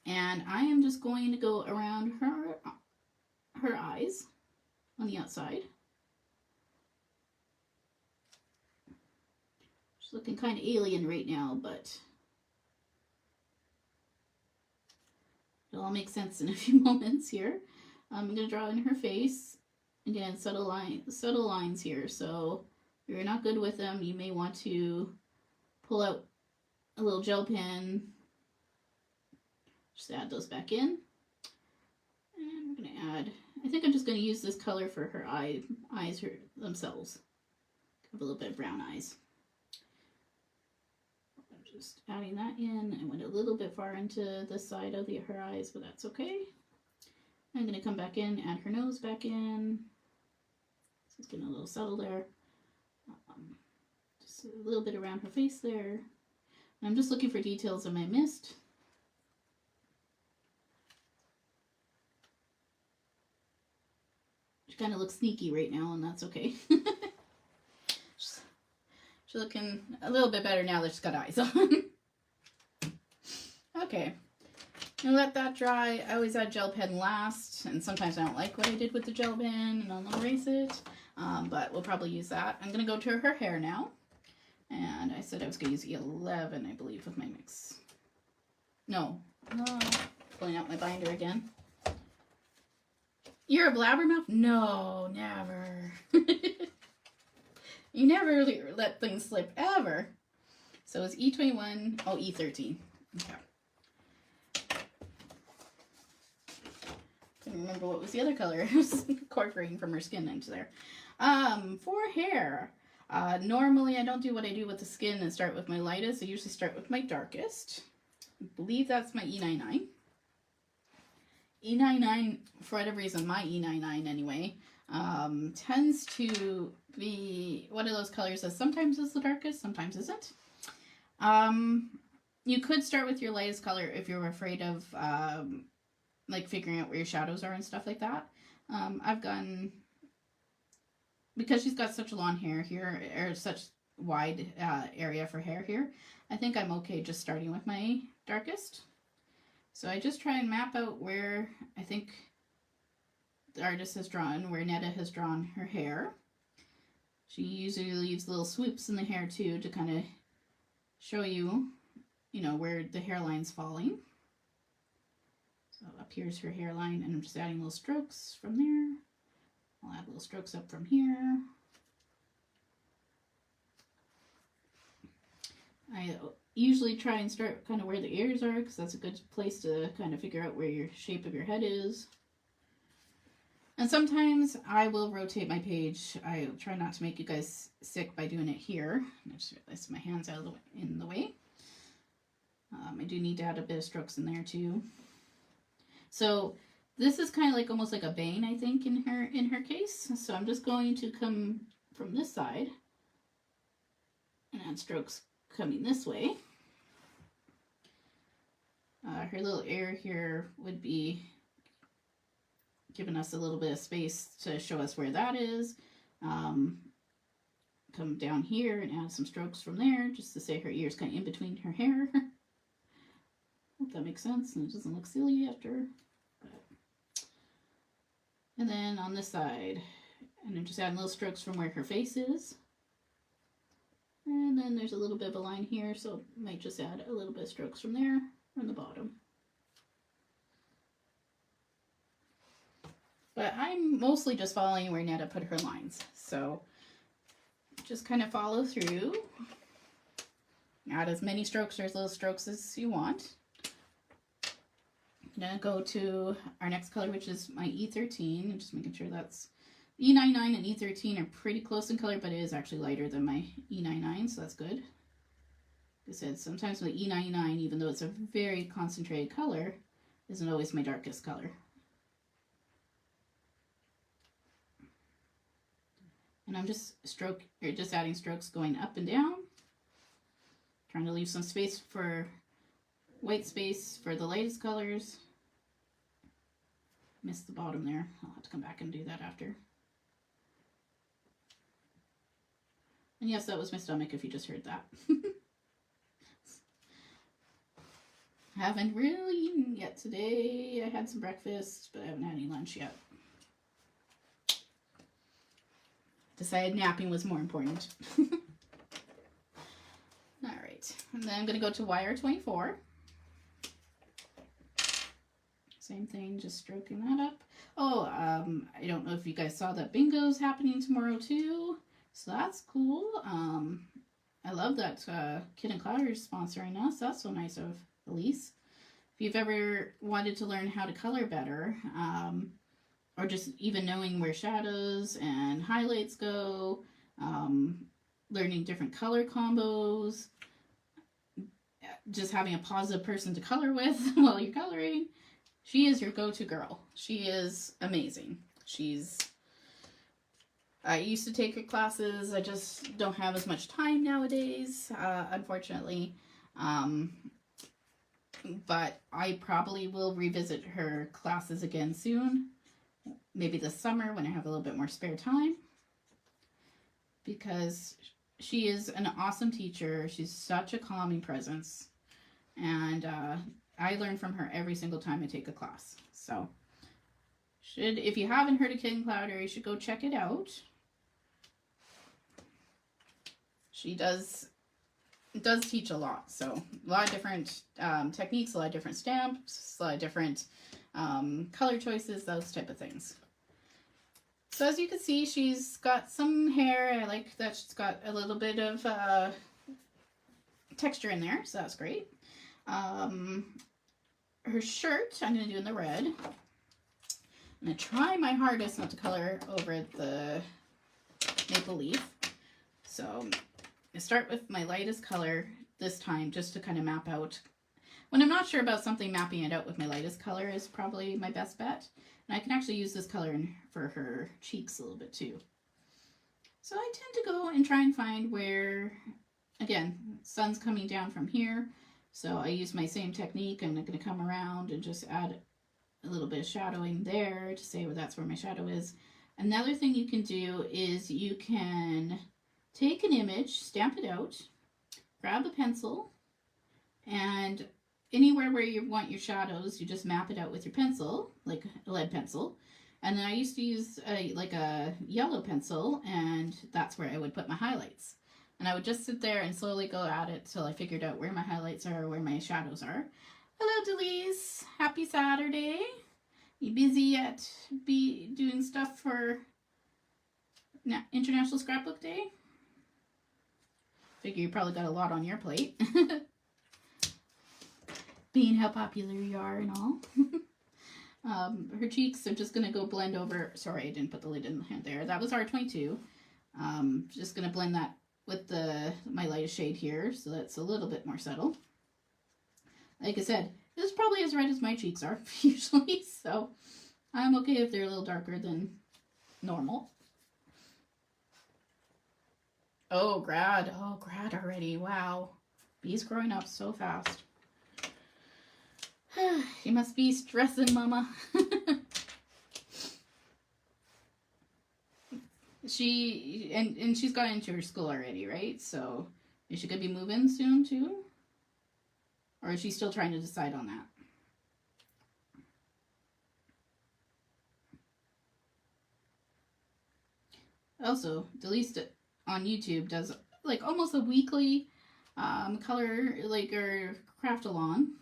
And I am just going to go around her eyes on the outside. She's looking kind of alien right now, but it'll all make sense in a few moments here. I'm going to draw in her face. Again, subtle lines here. So if you're not good with them, you may want to pull out a little gel pen. Just add those back in. And we're going to add, I think I'm just going to use this color for her eyes themselves. Have a little bit of brown eyes. I'm just adding that in. I went a little bit far into the side of her eyes, but that's okay. I'm going to come back in, add her nose back in. So it's getting a little subtle there. Just a little bit around her face there. I'm just looking for details I might missed. She kind of looks sneaky right now, and that's okay. She's looking a little bit better now that she's got eyes on. Okay. And let that dry. I always add gel pen last, and sometimes I don't like what I did with the gel pen, and I'll erase it. But we'll probably use that. I'm going to go to her hair now. And I said I was going to use E11, I believe, with my mix. No. Pulling out my binder again. You're a blabbermouth? No, never. You never really let things slip, ever. So it's E21. Oh, E13. Okay. Couldn't remember what was the other color. It was incorporating from her skin into there. For hair, normally I don't do what I do with the skin and start with my lightest. I usually start with my darkest. I believe that's my E99. E99, for whatever reason, my E99 anyway, tends to be one of those colors that sometimes is the darkest, sometimes isn't. You could start with your lightest color if you're afraid of like figuring out where your shadows are and stuff like that. I've gone, because she's got such long hair here, or such wide area for hair here, I think I'm okay just starting with my darkest. So I just try and map out where I think the artist has drawn, where Netta has drawn her hair. She usually leaves little swoops in the hair too to kind of show you, you know, where the hairline's falling. So up here's her hairline, and I'm just adding little strokes from there. I'll add little strokes up from here. I usually try and start kind of where the ears are, because that's a good place to kind of figure out where your shape of your head is. And sometimes I will rotate my page. I try not to make you guys sick by doing it here. I just realized my hand's out of the way, in the way. I do need to add a bit of strokes in there too. So this is kind of like almost like a bang, I think, in her case. So I'm just going to come from this side and add strokes coming this way. Her little ear here would be giving us a little bit of space to show us where that is. Come down here and add some strokes from there, just to say her ear's kind of in between her hair. Hope that makes sense and it doesn't look silly after. And then on this side, and I'm just adding little strokes from where her face is. And then there's a little bit of a line here, so I might just add a little bit of strokes from there on the bottom. But I'm mostly just following where Netta put her lines. So just kind of follow through. Add as many strokes or as little strokes as you want. I'm going to go to our next color, which is my E13. I'm just making sure that's E99 and E13 are pretty close in color, but it is actually lighter than my E99, so that's good. Like I said, sometimes with E99, even though it's a very concentrated color, isn't always my darkest color. And I'm just adding strokes going up and down, trying to leave some space for white space for the lightest colors. Missed the bottom there. I'll have to come back and do that after. And yes, that was my stomach if you just heard that. I haven't really eaten yet today. I had some breakfast, but I haven't had any lunch yet. Decided napping was more important. Alright, and then I'm going to go to wire 24. Same thing, just stroking that up. Oh, I don't know if you guys saw that bingo's happening tomorrow too. So that's cool. I love that Kid and Cloud is sponsoring us. That's so nice of Elise. If you've ever wanted to learn how to color better, or just even knowing where shadows and highlights go, learning different color combos, just having a positive person to color with while you're coloring, she is your go-to girl. She is amazing. I used to take her classes. I just don't have as much time nowadays, unfortunately. But I probably will revisit her classes again soon. Maybe this summer when I have a little bit more spare time. Because she is an awesome teacher. She's such a calming presence. And I learn from her every single time I take a class. So, if you haven't heard of Kid and Clouder, you should go check it out. She does teach a lot. So, a lot of different techniques, a lot of different stamps, a lot of different color choices, those type of things. So, as you can see, she's got some hair. I like that she's got a little bit of texture in there, so that's great. Her shirt, I'm going to do in the red. I'm going to try my hardest not to color over the maple leaf. So, I start with my lightest color this time, just to kind of map out. When I'm not sure about something, mapping it out with my lightest color is probably my best bet. And I can actually use this color for her cheeks a little bit too. So I tend to go and try and find where, again, sun's coming down from here. So I use my same technique. I'm going to come around and just add a little bit of shadowing there to say that's where my shadow is. Another thing you can do is you can take an image, stamp it out, grab a pencil, and anywhere where you want your shadows, you just map it out with your pencil, like a lead pencil. And then I used to use like a yellow pencil, and that's where I would put my highlights. And I would just sit there and slowly go at it till I figured out where my highlights are, where my shadows are. Hello, Delise. Happy Saturday. You busy at doing stuff for International Scrapbook Day? Figure you probably got a lot on your plate. Being how popular you are and all. Her cheeks are just going to go blend over. Sorry, I didn't put the lid in there. That was R22. Just going to blend that with my lightest shade here, so that's a little bit more subtle. Like I said, this is probably as red as my cheeks are usually, so I'm okay if they're a little darker than normal. Oh, grad already. Wow. Bee's growing up so fast. You must be stressing, Mama. She's got into her school already, right? So is she gonna be moving soon too? Or is she still trying to decide on that? Also, Delise on YouTube does like almost a weekly color or craft along.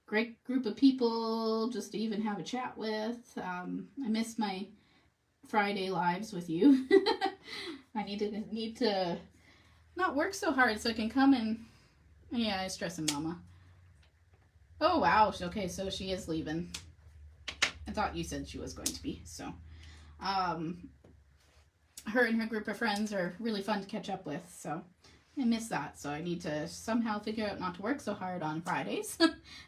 Great group of people just to even have a chat with. I miss my Friday lives with you. I need to not work so hard so I can come and yeah, I'm stressing Mama. Oh wow, okay, so she is leaving. I thought you said she was going to be, so her and her group of friends are really fun to catch up with, so I miss that. So I need to somehow figure out not to work so hard on Fridays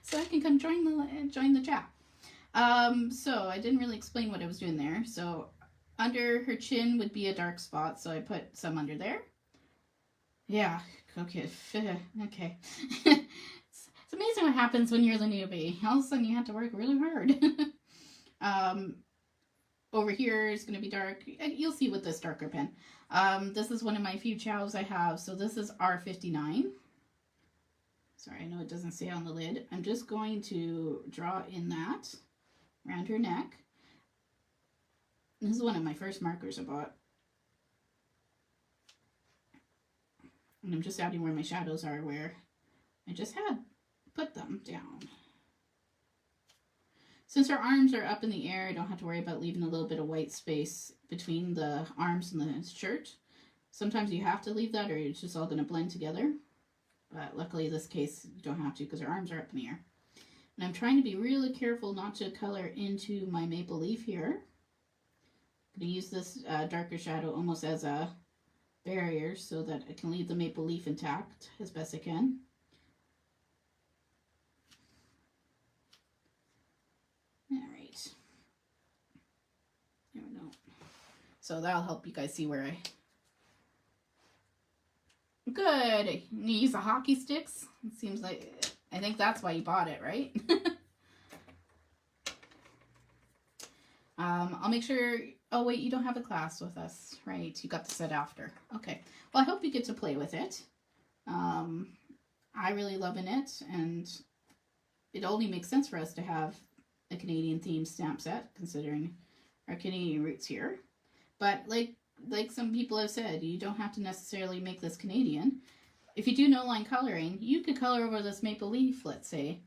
so I can come join the chat. So I didn't really explain what I was doing there. So under her chin would be a dark spot, so I put some under there. Yeah, okay. Okay. It's amazing what happens when you're the newbie. All of a sudden you have to work really hard. Over here is going to be dark. You'll see with this darker pen. This is one of my few chows I have. So this is R59. Sorry, I know it doesn't say on the lid. I'm just going to draw in that around her neck. This is one of my first markers I bought. And I'm just adding where my shadows are, where I just had put them down. Since her arms are up in the air, I don't have to worry about leaving a little bit of white space between the arms and the shirt. Sometimes you have to leave that or it's just all going to blend together. But luckily in this case, you don't have to because her arms are up in the air. And I'm trying to be really careful not to color into my maple leaf here. I'm going to use this darker shadow almost as a barrier so that I can leave the maple leaf intact as best I can. Alright. There we go. So that'll help you guys see where Good! You use the hockey sticks? It seems like... I think that's why you bought it, right? I'll make sure... Oh, wait, you don't have a class with us, right? You got the set after. Okay. Well, I hope you get to play with it. I really loving it, and it only makes sense for us to have a Canadian-themed stamp set, considering our Canadian roots here. But like some people have said, you don't have to necessarily make this Canadian. If you do no-line coloring, you could color over this maple leaf, let's say.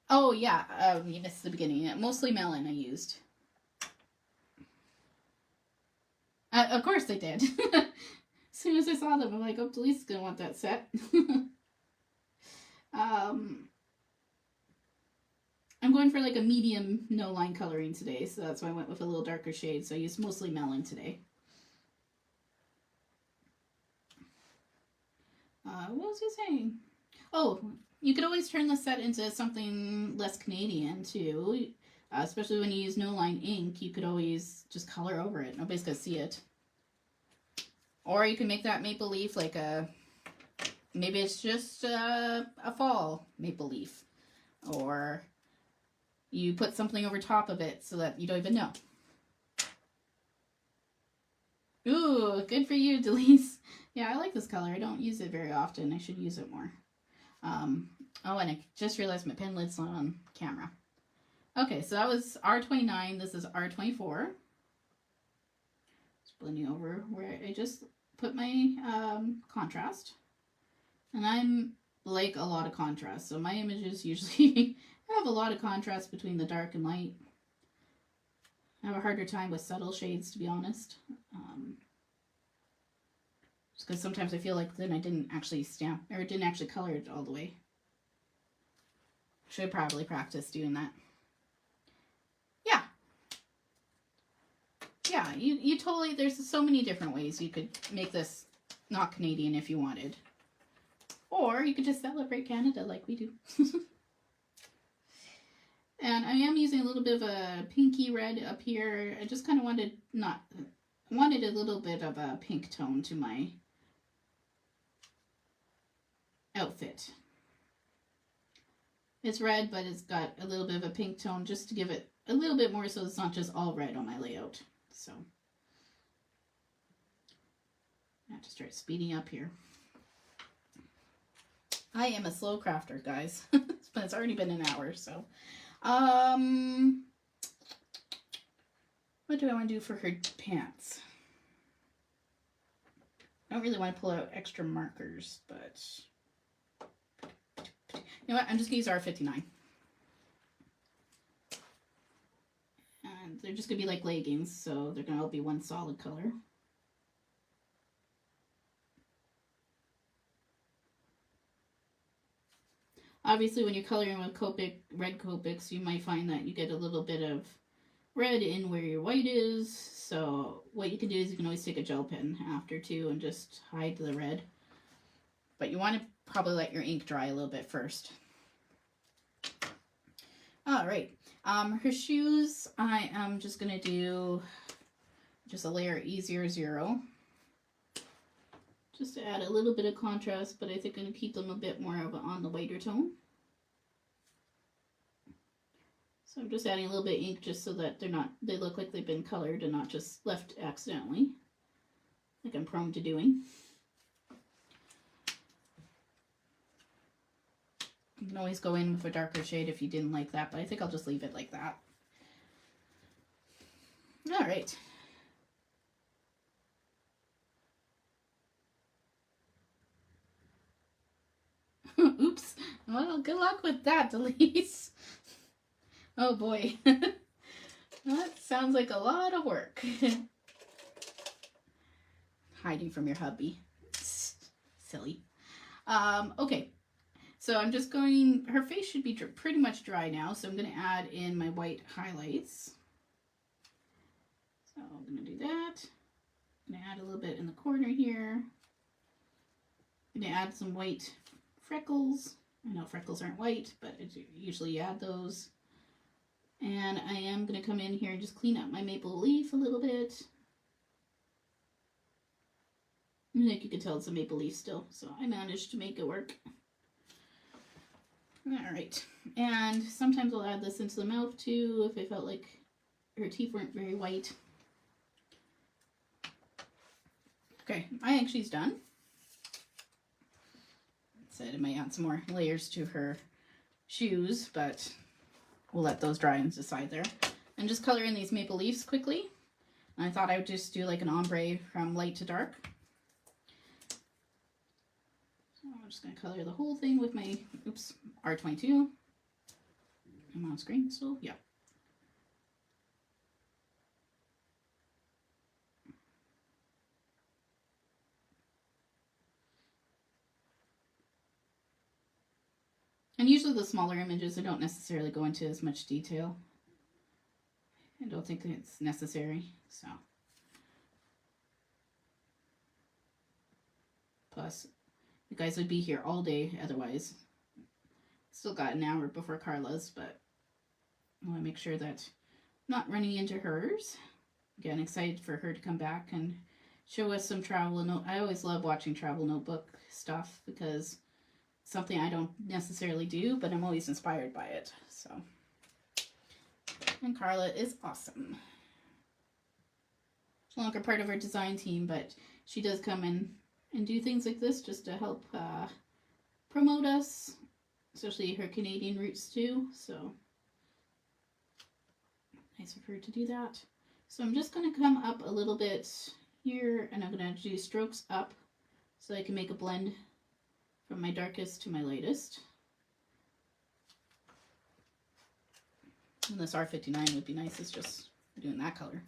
Oh, yeah, you missed the beginning. Mostly melon I used. Of course they did. As soon as I saw them, I'm like, oh, Delisa's going to want that set. I'm going for like a medium no-line coloring today, so that's why I went with a little darker shade. So I used mostly melon today. What was I saying? Oh, you could always turn the set into something less Canadian too. Especially when you use no-line ink, you could always just color over it. Nobody's going to see it. Or you can make that maple leaf like maybe it's just a fall maple leaf. Or you put something over top of it so that you don't even know. Ooh, good for you, Delise. Yeah, I like this color. I don't use it very often. I should use it more. Oh, and I just realized my pen lid's not on camera. Okay, so that was R29. This is R24. Just blending over where I just put my contrast. And I'm like a lot of contrast. So my images usually have a lot of contrast between the dark and light. I have a harder time with subtle shades, to be honest. Because sometimes I feel like then I didn't actually stamp, or didn't actually color it all the way. Should probably practice doing that. Yeah. Yeah, you totally, there's so many different ways you could make this not Canadian if you wanted. Or you could just celebrate Canada like we do. And I am using a little bit of a pinky red up here. I just kind of wanted a little bit of a pink tone to my outfit. It's red, but it's got a little bit of a pink tone just to give it a little bit more so it's not just all red on my layout. So I have to start speeding up here. I am a slow crafter, guys. But it's already been an hour, so. What do I want to do for her pants? I don't really want to pull out extra markers, but you know what? I'm just going to use R59. And they're just going to be like leggings, so they're going to all be one solid color. Obviously, when you're coloring with Copic, red Copics, you might find that you get a little bit of red in where your white is. So what you can do is you can always take a gel pen after too and just hide the red. But you want to probably let your ink dry a little bit first. All right. Her shoes, I am just going to do just a layer E00. Just to add a little bit of contrast, but I think I'm going to keep them a bit more of on the whiter tone. So I'm just adding a little bit of ink just so that they look like they've been colored and not just left accidentally, like I'm prone to doing. You can always go in with a darker shade if you didn't like that, but I think I'll just leave it like that. All right. Oops. Well, good luck with that, Delise. Oh boy. That sounds like a lot of work. Hiding from your hubby. Silly. Okay. So I'm just going, her face should be pretty much dry now, so I'm going to add in my white highlights. So I'm going to do that. I'm going to add a little bit in the corner here. I'm going to add some white freckles. I know freckles aren't white, but usually you add those. And I am going to come in here and just clean up my maple leaf a little bit. I think you can tell it's a maple leaf still, so I managed to make it work. Alright, and sometimes I'll add this into the mouth too if I felt like her teeth weren't very white. Okay, I think she's done. Said I might add some more layers to her shoes, but we'll let those dry and decide there. And just color in these maple leaves quickly. And I thought I would just do like an ombre from light to dark. So I'm just going to color the whole thing with my, oops, R22. I'm on screen still? Yeah. And usually the smaller images, I don't necessarily go into as much detail. I don't think it's necessary, so. Plus, you guys would be here all day otherwise. Still got an hour before Carla's, but I want to make sure that I'm not running into hers. Again, excited for her to come back and show us some travel. I always love watching travel notebook stuff because it's something I don't necessarily do, but I'm always inspired by it. So, and Carla is awesome. She's no longer part of our design team, but she does come in and do things like this just to help promote us, especially her Canadian roots too. So nice of her to do that. So I'm just going to come up a little bit here, and I'm going to do strokes up so I can make a blend from my darkest to my lightest. And this R59 would be nice, it's just doing that color.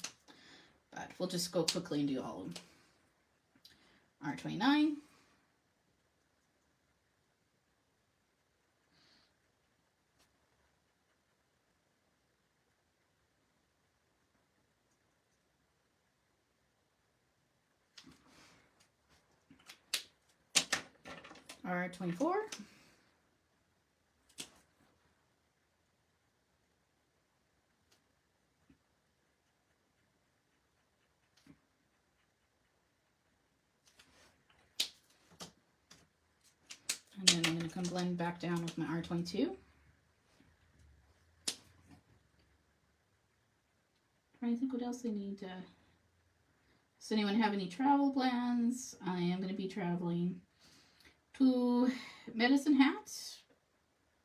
But we'll just go quickly and do all of them. R29. R24. And then I'm going to come blend back down with my R22. Trying to think what else I need. Does anyone have any travel plans? I am going to be traveling to Medicine Hat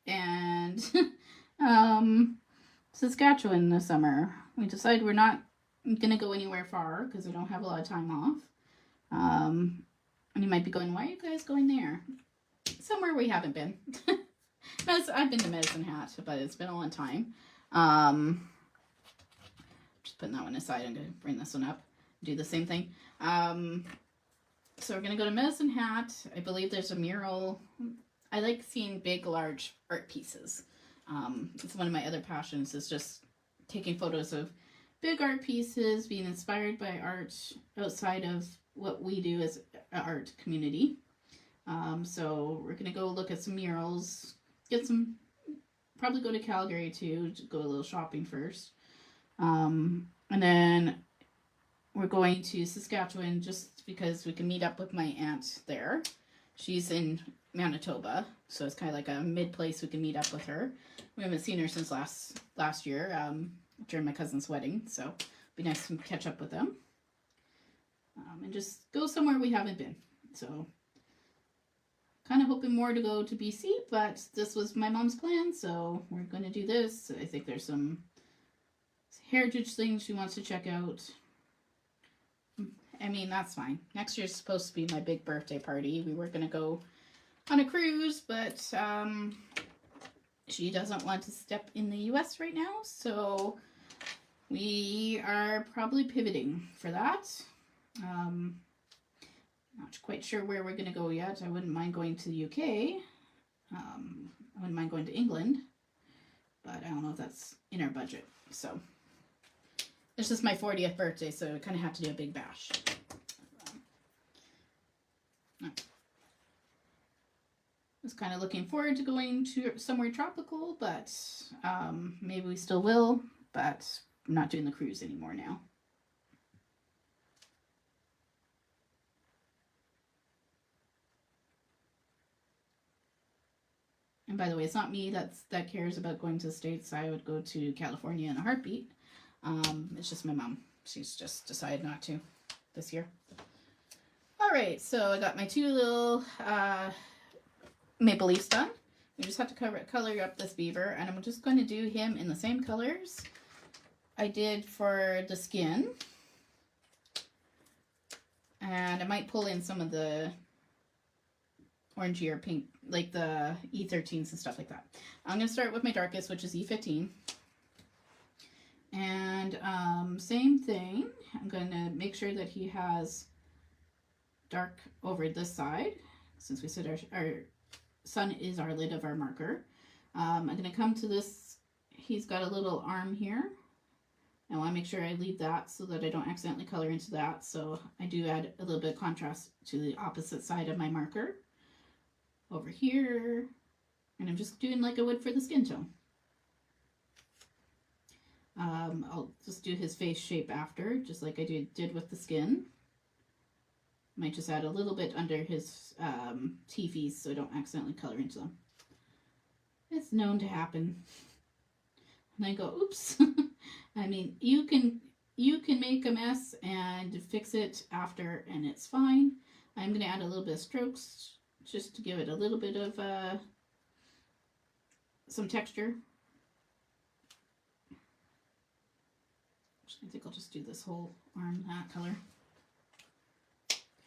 and Saskatchewan this summer. We decided we're not going to go anywhere far because I don't have a lot of time off. And you might be going, why are you guys going there? Somewhere we haven't been. I've been to Medicine Hat, but it's been a long time. Just putting that one aside. I'm going to bring this one up. Do the same thing. So we're going to go to Medicine Hat. I believe there's a mural. I like seeing big, large art pieces. It's one of my other passions, is just taking photos of big art pieces, being inspired by art outside of what we do as an art community. So we're going to go look at some murals, probably go to Calgary too, to go a little shopping first. And then we're going to Saskatchewan just because we can meet up with my aunt there. She's in Manitoba, so it's kind of like a mid-place we can meet up with her. We haven't seen her since last year during my cousin's wedding, so it'd be nice to catch up with them. And just go somewhere we haven't been. So kind of hoping more to go to BC, but this was my mom's plan, so we're going to do this. I think there's some heritage things she wants to check out. I mean, that's fine. Next year's supposed to be my big birthday party. We were going to go on a cruise, but she doesn't want to step in the US right now, so we are probably pivoting for that. Not quite sure where we're going to go yet. I wouldn't mind going to the UK. I wouldn't mind going to England, but I don't know if that's in our budget. So it's just my 40th birthday, so I kind of have to do a big bash. I was kind of looking forward to going to somewhere tropical, but maybe we still will, but I'm not doing the cruise anymore now. And by the way, it's not me that cares about going to the States. I would go to California in a heartbeat. It's just my mom. She's just decided not to this year. All right, so I got my two little maple leaves done. We just have to color up this beaver, and I'm just going to do him in the same colors I did for the skin. And I might pull in some of the orangey or pink, like the E13s and stuff like that. I'm going to start with my darkest, which is E15. And same thing, I'm going to make sure that he has dark over this side, since we said our sun is our lid of our marker. I'm going to come to this, he's got a little arm here. I want to make sure I leave that so that I don't accidentally color into that. So I do add a little bit of contrast to the opposite side of my marker. Over here, and I'm just doing like I would for the skin tone. I'll just do his face shape after, just like I did with the skin. Might just add a little bit under his teefies so I don't accidentally color into them. It's known to happen. And I go, oops. I mean, you can make a mess and fix it after, and it's fine. I'm going to add a little bit of strokes just to give it a little bit of some texture. I think I'll just do this whole arm that color.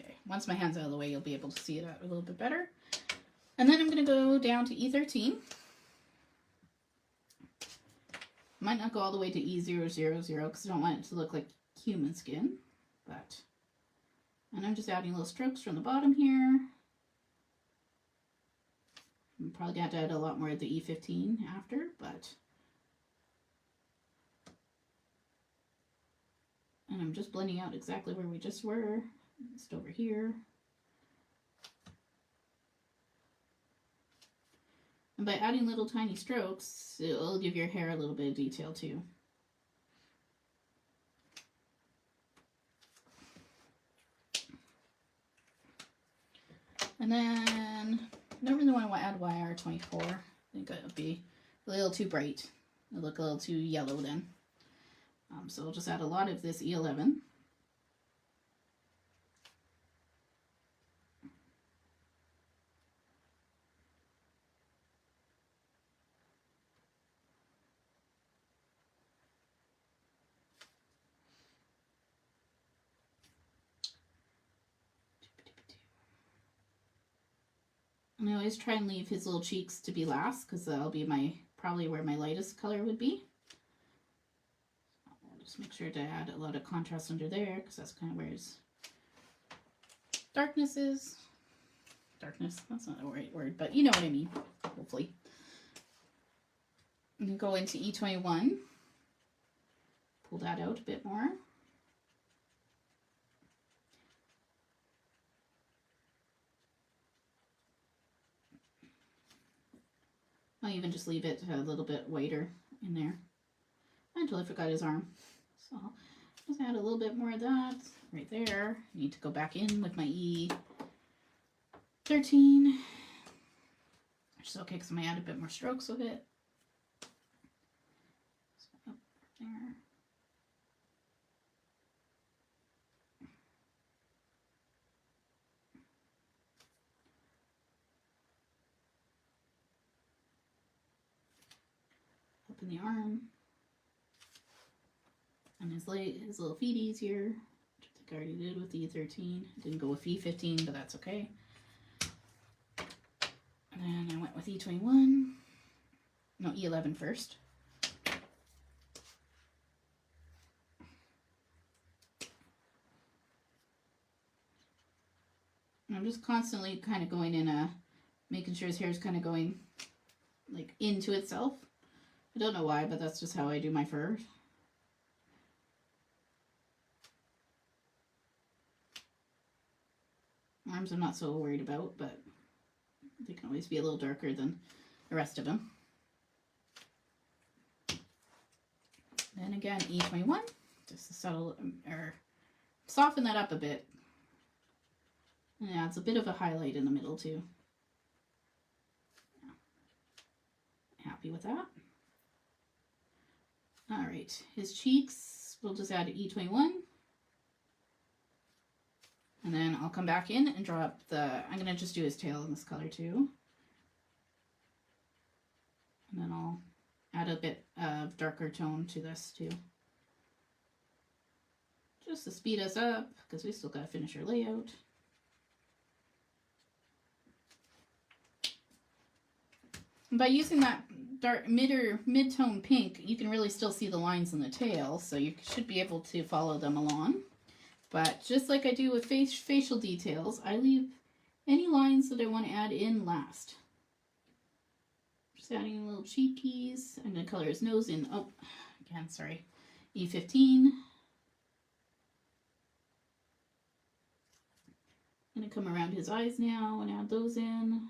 Okay, once my hand's out of the way, you'll be able to see it a little bit better. And then I'm going to go down to E13. Might not go all the way to E000 because I don't want it to look like human skin, but And I'm just adding little strokes from the bottom here. I'm probably going to have to add a lot more of the E15 after, but... And I'm just blending out exactly where we just were, just over here. And by adding little tiny strokes, it'll give your hair a little bit of detail too. And then, I don't really want to add YR24. I think it would be a little too bright. It'll look a little too yellow then. So I'll just add a lot of this E11. And I always try and leave his little cheeks to be last, because that'll be probably where my lightest color would be. I'll just make sure to add a lot of contrast under there, because that's kind of where his darkness is. Darkness, that's not the right word, but you know what I mean, hopefully. I'm going to go into E21. Pull that out a bit more. I'll even just leave it a little bit whiter in there until I forgot his arm. So I'll just add a little bit more of that right there. I need to go back in with my E13. Which is okay because I might add a bit more strokes with it. So up there. Up in the arm. And his little feeties here, which I think I already did with the E13. I didn't go with E15, but that's okay. And then I went with E21. No, E11 first. And I'm just constantly kind of going in making sure his hair is kind of going like into itself. I don't know why, but that's just how I do my fur. Arms I'm not so worried about, but they can always be a little darker than the rest of them. Then again, E21, just to settle or soften that up a bit. And it adds a bit of a highlight in the middle too. Yeah. Happy with that. All right, his cheeks, we'll just add E21. And then I'll come back in and draw up I'm going to just do his tail in this color too. And then I'll add a bit of darker tone to this too. Just to speed us up, because we still got to finish our layout. And by using that dark mid-tone pink, you can really still see the lines in the tail, so you should be able to follow them along. But just like I do with facial details, I leave any lines that I want to add in last. Just adding little cheekies. I'm going to color his nose in, again, sorry, E15. I'm going to come around his eyes now and add those in.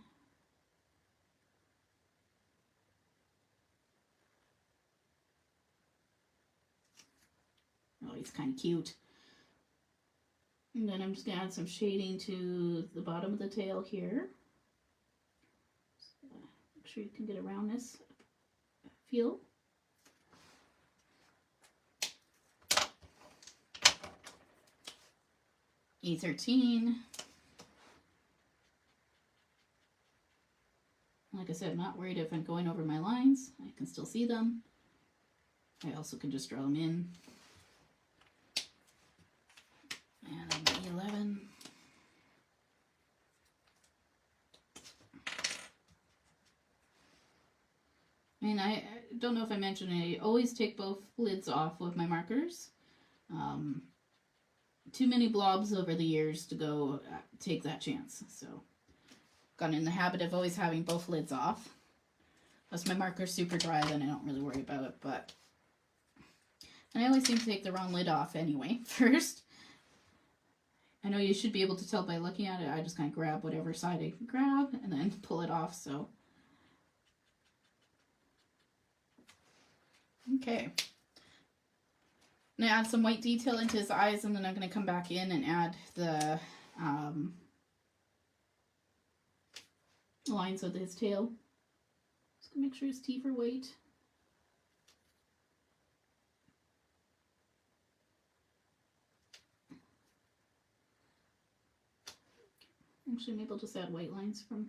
Oh, he's kind of cute. And then I'm just going to add some shading to the bottom of the tail here. So, make sure you can get around this feel. E13. Like I said, I'm not worried if I'm going over my lines. I can still see them. I also can just draw them in. And then E11. And I don't know if I mentioned, I always take both lids off with my markers. too many blobs over the years to go take that chance. So gotten in the habit of always having both lids off. Unless my marker's super dry, then I don't really worry about it. But and I always seem to take the wrong lid off anyway first. I know you should be able to tell by looking at it. I just kind of grab whatever side I can grab and then pull it off. So okay. I'm going to add some white detail into his eyes, and then I'm going to come back in and add the lines of his tail. Just going to make sure his teeth are white. Actually, maybe I'll just add white lines from...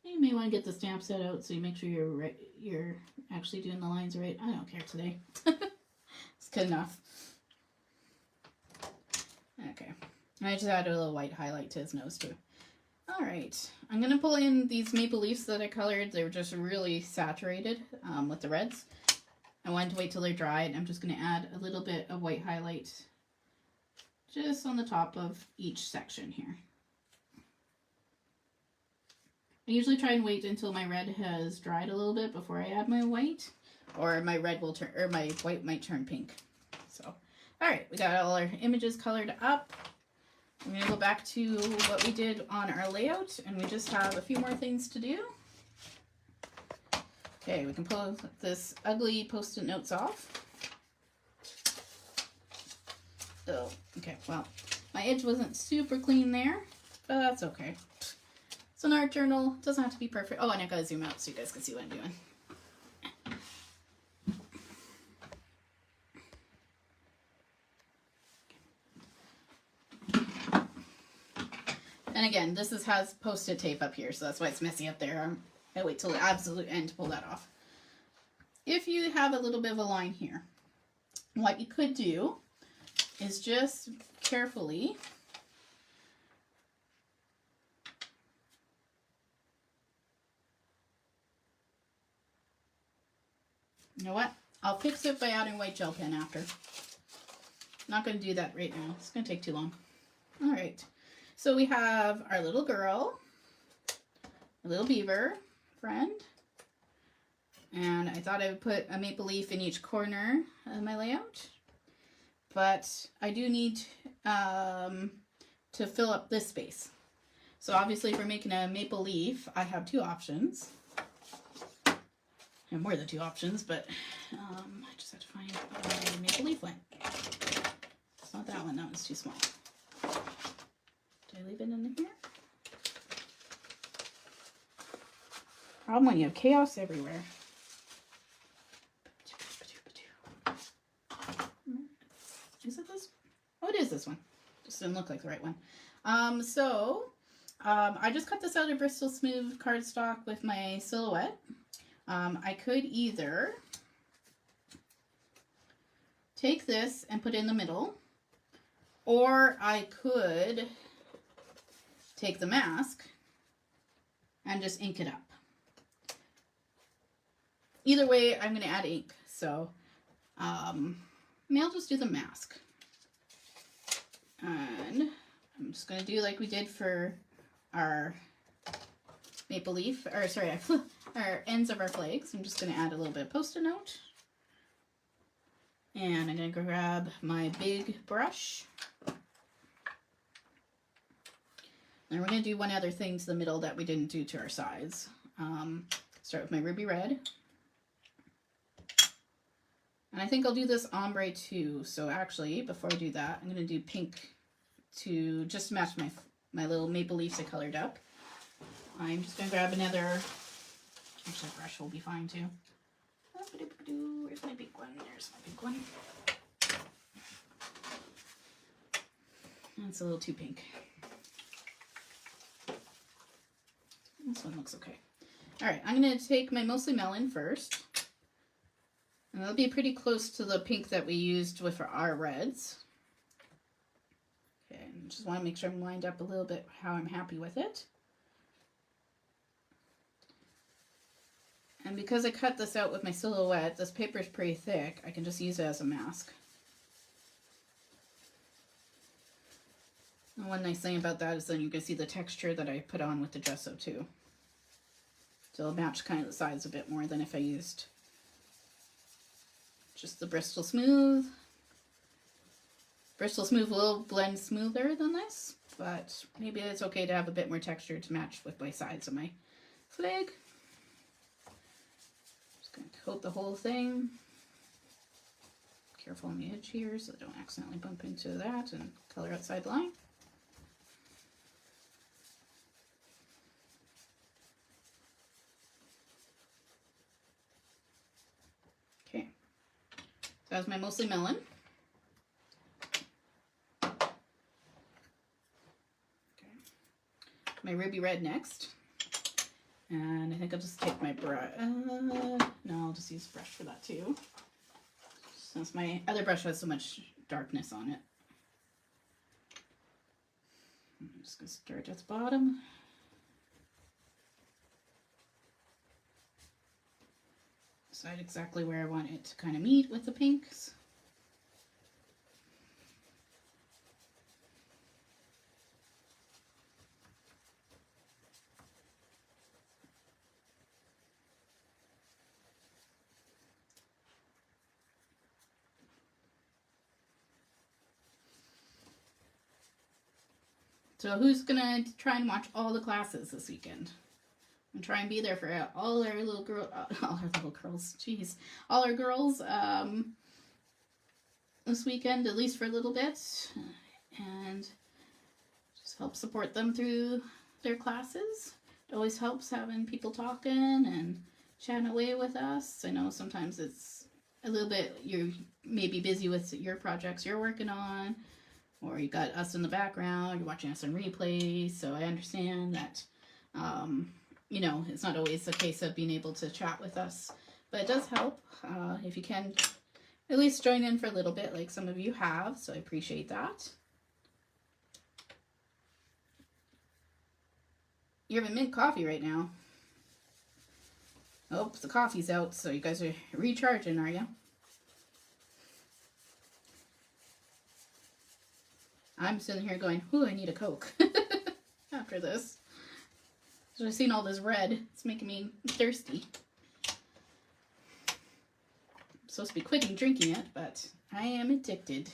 You may want to get the stamp set out so you make sure you're actually doing the lines right. I don't care today. It's good enough. Okay. I just added a little white highlight to his nose too. Alright. I'm going to pull in these maple leaves that I colored. They were just really saturated with the reds. I wanted to wait till they're dried. I'm just going to add a little bit of white highlight just on the top of each section here. I usually try and wait until my red has dried a little bit before I add my white, or my red will turn, or my white might turn pink. So, all right, we got all our images colored up. I'm gonna go back to what we did on our layout, and we just have a few more things to do. Okay, we can pull this ugly Post-it notes off. Oh, okay, well, my edge wasn't super clean there, but that's okay. It's an art journal. It doesn't have to be perfect. Oh, and I gotta zoom out so you guys can see what I'm doing. And again, this has Post-it tape up here, so that's why it's messy up there. I wait till the absolute end to pull that off. If you have a little bit of a line here, what you could do is just carefully you know what? I'll fix it by adding white gel pen after. I'm not going to do that right now. It's going to take too long. All right. So we have our little girl, a little beaver friend, and I thought I would put a maple leaf in each corner of my layout, but I do need to fill up this space. So obviously for making a maple leaf, I have two options. And more than two options, but I just have to find where the maple leaf went. It's not that one, that one's too small. Did I leave it in here? Problem when you have chaos everywhere. Is it this? Oh, it is this one. Just didn't look like the right one. I just cut this out of Bristol Smooth cardstock with my silhouette. I could either take this and put it in the middle, or I could take the mask and just ink it up. Either way, I'm going to add ink, so maybe I'll just do the mask. And I'm just going to do like we did for our maple leaf, or sorry, our ends of our flags. I'm just going to add a little bit of Post-it note. And I'm going to grab my big brush. And we're going to do one other thing to the middle that we didn't do to our sides. Start with my ruby red. And I think I'll do this ombre too. So actually, before I do that, I'm going to do pink to just match my little maple leaves I colored up. I'm just going to grab another, actually a brush will be fine too. Where's my big one? There's my big one. That's a little too pink. This one looks okay. Alright, I'm going to take my Mostly Melon first. And that'll be pretty close to the pink that we used with our reds. Okay, and just want to make sure I'm lined up a little bit how I'm happy with it. And because I cut this out with my silhouette, this paper is pretty thick, I can just use it as a mask. And one nice thing about that is then you can see the texture that I put on with the gesso too. So it'll match kind of the sides a bit more than if I used just the Bristol Smooth. Bristol Smooth will blend smoother than this, but maybe it's okay to have a bit more texture to match with my sides of my flag. Just going to coat the whole thing. Careful on the edge here so I don't accidentally bump into that and color outside the line. Okay, so that's my mostly melon. My ruby red next, and I think I'll just take my brush. No, I'll just use a brush for that too, since my other brush has so much darkness on it. I'm just gonna start at the bottom. Decide exactly where I want it to kind of meet with the pinks. So who's gonna try and watch all the classes this weekend? And try and be there for all our little girls, jeez, all our girls this weekend, at least for a little bit, and just help support them through their classes. It always helps having people talking and chatting away with us. I know sometimes it's a little bit, you may be busy with your projects you're working on, or you got us in the background, you're watching us on replays, so I understand that, you know, it's not always a case of being able to chat with us, but it does help if you can at least join in for a little bit, like some of you have, so I appreciate that. You're having mint coffee right now. Oh, the coffee's out, so you guys are recharging, are you? I'm sitting here going, ooh, I need a Coke after this. So I've seen all this red. It's making me thirsty. I'm supposed to be quitting drinking it, but I am addicted.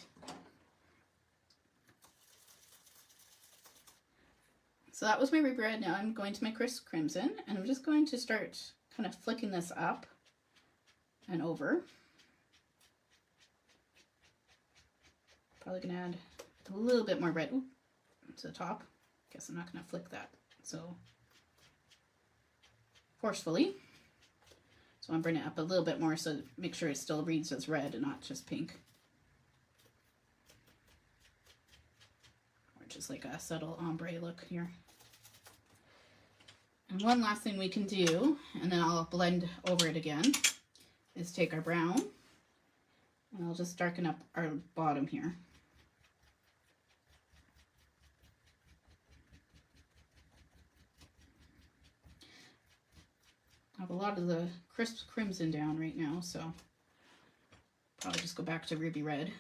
So that was my ruby red. Now I'm going to my crisp crimson, and I'm just going to start kind of flicking this up and over. Probably gonna add a little bit more red to the top. Guess I'm not gonna flick that so forcefully. So I'm bringing it up a little bit more so make sure it still reads as red and not just pink. Or just like a subtle ombre look here. And one last thing we can do, and then I'll blend over it again, is take our brown and I'll just darken up our bottom here. I have a lot of the crisp crimson down right now, so probably just go back to ruby red.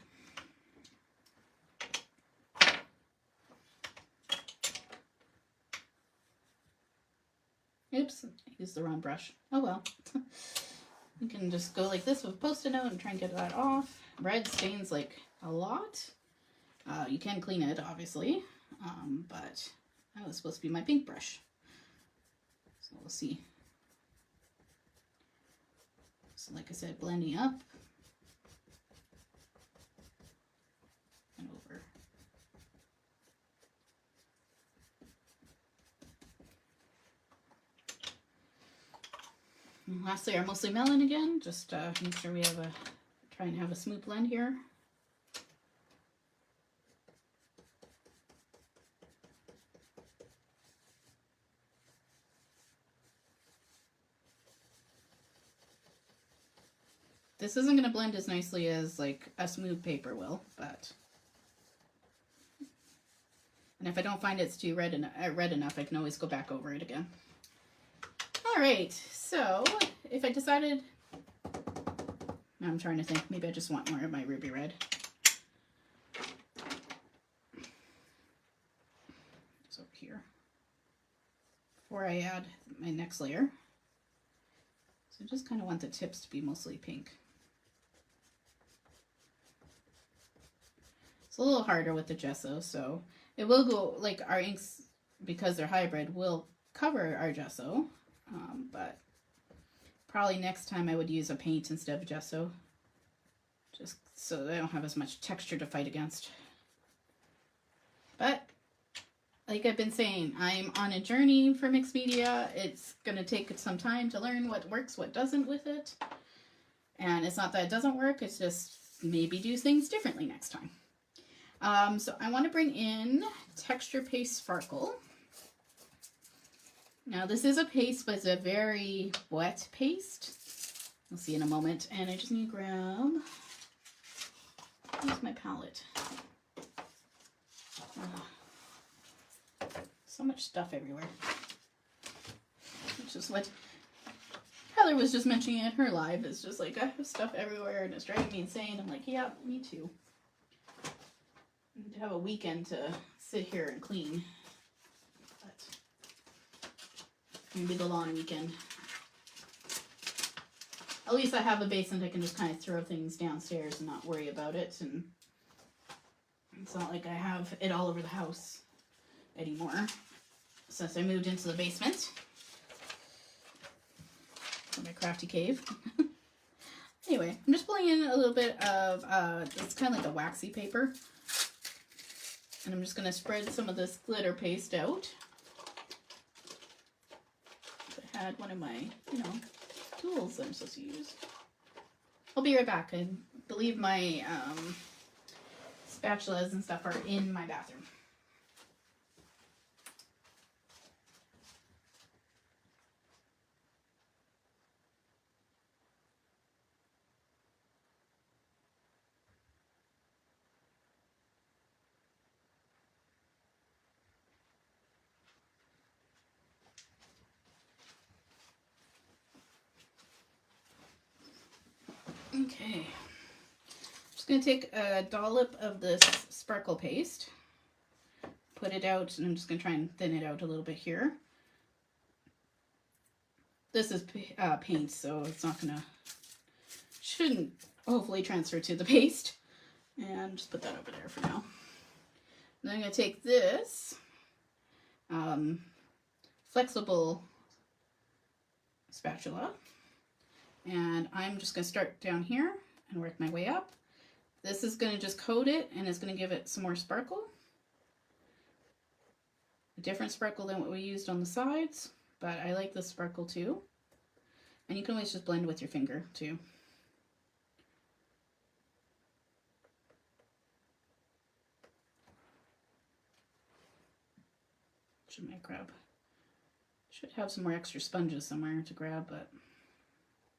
Oops, I used the wrong brush. Oh well. You can just go like this with a Post-it note and try and get that off. Red stains like a lot. You can clean it, obviously, but that was supposed to be my pink brush. So we'll see. So like I said, blending up and over. And lastly, our mostly melon again. Just make sure we have try and have a smooth blend here. This isn't going to blend as nicely as like a smooth paper will, but, and if I don't find it's too red enough, I can always go back over it again. All right, so if I decided, now I'm trying to think, maybe I just want more of my ruby red. It's over here. Before I add my next layer. So I just kind of want the tips to be mostly pink. It's a little harder with the gesso, so it will go, like our inks, because they're hybrid, will cover our gesso, but probably next time I would use a paint instead of gesso, just so I don't have as much texture to fight against. But like I've been saying, I'm on a journey for mixed media. It's going to take some time to learn what works, what doesn't with it. And it's not that it doesn't work, it's just maybe do things differently next time. So I want to bring in Texture Paste Sparkle. Now this is a paste, but it's a very wet paste. We'll see in a moment. And I just need to grab, where's my palette? So much stuff everywhere. Which is what Heather was just mentioning in her live. It's just like, I have stuff everywhere and it's driving me insane. I'm like, yeah, me too. I need to have a weekend to sit here and clean. But maybe the long weekend. At least I have a basement I can just kind of throw things downstairs and not worry about it. And it's not like I have it all over the house anymore since I moved into the basement. For my crafty cave. Anyway, I'm just pulling in a little bit of, it's kind of like a waxy paper. And I'm just going to spread some of this glitter paste out. I had one of my, tools that I'm supposed to use. I'll be right back. I believe my spatulas and stuff are in my bathroom. Okay, I'm just going to take a dollop of this sparkle paste, put it out, and I'm just going to try and thin it out a little bit here. This is paint, so it's not going to, shouldn't hopefully transfer to the paste. And just put that over there for now. Then I'm going to take this flexible spatula. And I'm just going to start down here and work my way up. This is going to just coat it and it's going to give it some more sparkle. A different sparkle than what we used on the sides, but I like this sparkle too. And you can always just blend with your finger too. Should have some more extra sponges somewhere to grab, but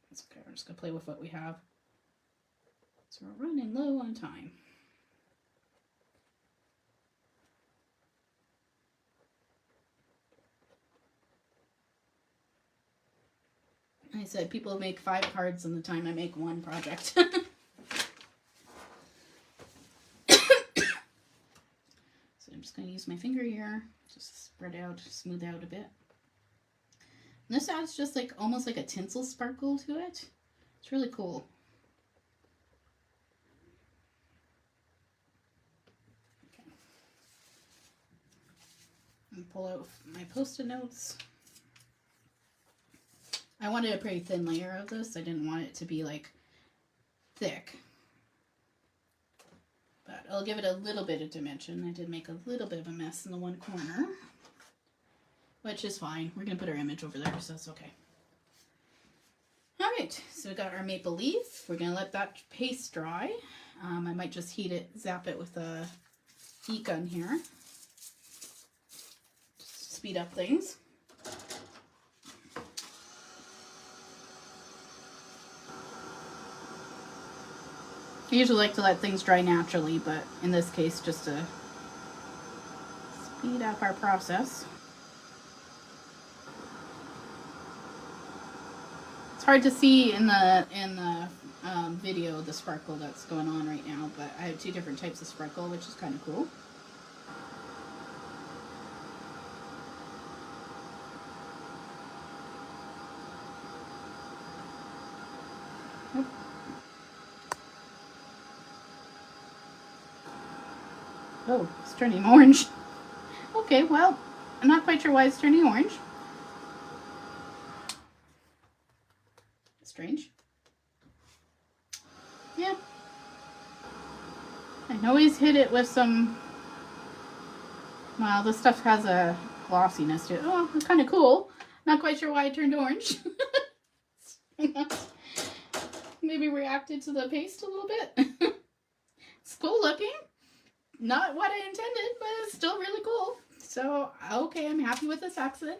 it's okay, we're just going to play with what we have. So we're running low on time. I said people make 5 cards in the time I make one project. So I'm just going to use my finger here, just spread out, smooth out a bit. And this adds just like almost like a tinsel sparkle to it. It's really cool. Okay. And pull out my Post-it notes. I wanted a pretty thin layer of this. I didn't want it to be like thick. But I'll give it a little bit of dimension. I did make a little bit of a mess in the one corner. Which is fine. We're going to put our image over there, so that's okay. Alright, so we got our maple leaf. We're going to let that paste dry. I might just zap it with a heat gun here. Just speed up things. I usually like to let things dry naturally, but in this case, just to speed up our process. hard to see in the video the sparkle that's going on right now, but I have two different types of sparkle, which is kind of cool. Oh, it's turning orange. Okay, well, I'm not quite sure why it's turning orange. Strange. Yeah. I can always hit it with some... Well, this stuff has a glossiness to it. Oh, it's kind of cool. Not quite sure why it turned orange. Maybe reacted to the paste a little bit. It's cool looking. Not what I intended, but it's still really cool. So, okay, I'm happy with this accent.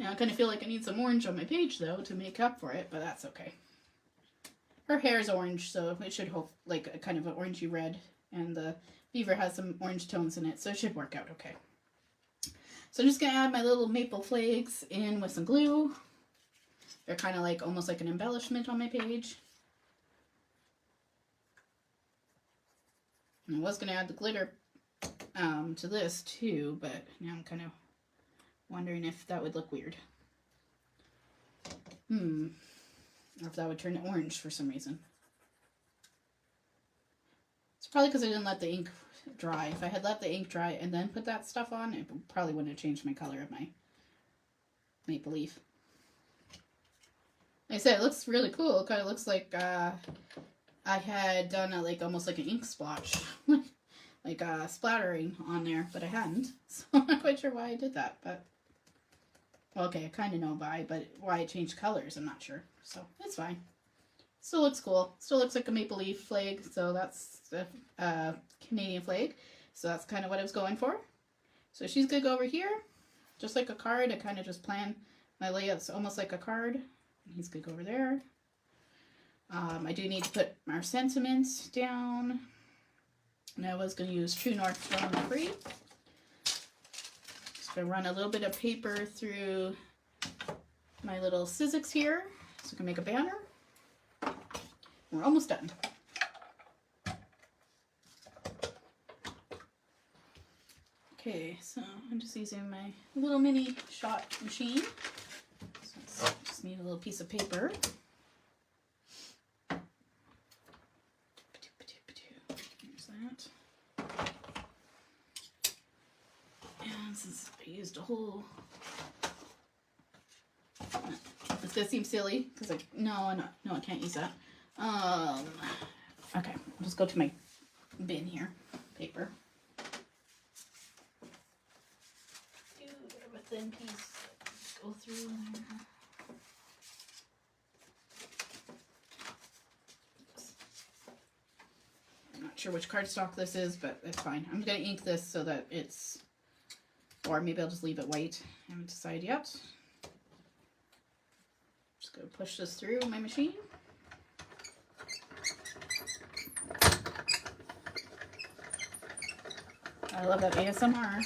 Now, I kind of feel like I need some orange on my page, though, to make up for it, but that's okay. Her hair is orange, so it should hope like a kind of an orangey red, and the beaver has some orange tones in it, so it should work out okay. So I'm just going to add my little maple flakes in with some glue. They're kind of like almost like an embellishment on my page. And I was going to add the glitter to this too, but now I'm kind of wondering if that would look weird. Or if that would turn it orange for some reason. It's probably because I didn't let the ink dry. If I had let the ink dry and then put that stuff on, it probably wouldn't have changed my color of my maple leaf. Like I said, it looks really cool. It kind of looks like I had done like almost like an ink splotch, like splattering on there, but I hadn't. So I'm not quite sure why I did that, but well, okay, I kind of know why, but why it changed colors, I'm not sure. So it's fine. Still looks cool. Still looks like a maple leaf flag, so that's the Canadian flag. So that's kind of what I was going for. So she's gonna go over here, just like a card. I kind of just plan my layouts almost like a card. He's gonna go over there. I do need to put our sentiments down. And I was going to use True North Strong and Free. Just going to run a little bit of paper through my little Sizzix here so I can make a banner. We're almost done. Okay, so I'm just using my little mini shot machine. So I just need a little piece of paper. Since I used a whole, it's gonna seem silly because no, I can't use that. Okay, I'll just go to my bin here, paper. Do a thin piece, go through there. I'm not sure which cardstock this is, but it's fine. I'm gonna ink this so that it's. Or maybe I'll just leave it white. I haven't decided yet. Just gonna push this through my machine. I love that ASMR.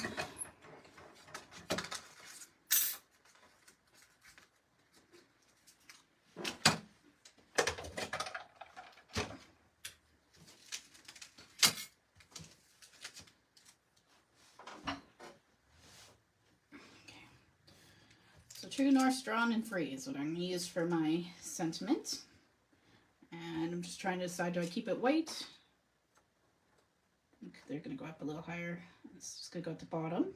True North Strong and Free is what I'm going to use for my sentiment. And I'm just trying to decide, do I keep it white? I think they're going to go up a little higher. It's just going to go at the bottom.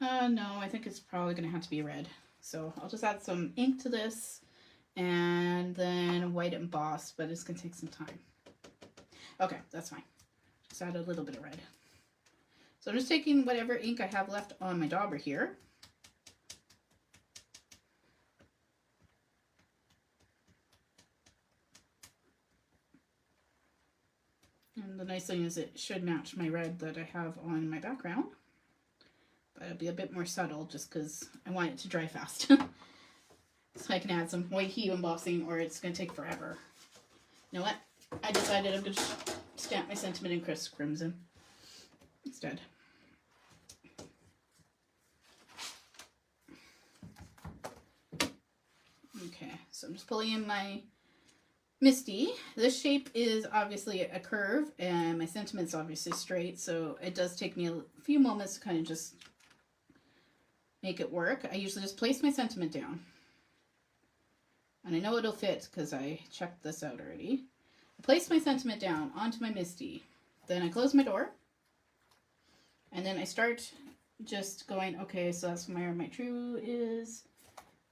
No, I think it's probably going to have to be red. So I'll just add some ink to this and then white emboss, but it's going to take some time. Okay, that's fine. Just add a little bit of red. So I'm just taking whatever ink I have left on my dauber here. And the nice thing is it should match my red that I have on my background. But it'll be a bit more subtle just because I want it to dry fast. So I can add some white hue embossing or it's going to take forever. You know what? I decided I'm going to stamp my sentiment in Crisp Crimson instead. So I'm just pulling in my Misty. This shape is obviously a curve, and my sentiment's obviously straight, so it does take me a few moments to kind of just make it work. I usually just place my sentiment down. And I know it'll fit because I checked this out already. I place my sentiment down onto my Misty. Then I close my door. And then I start just going, okay, so that's where my true is.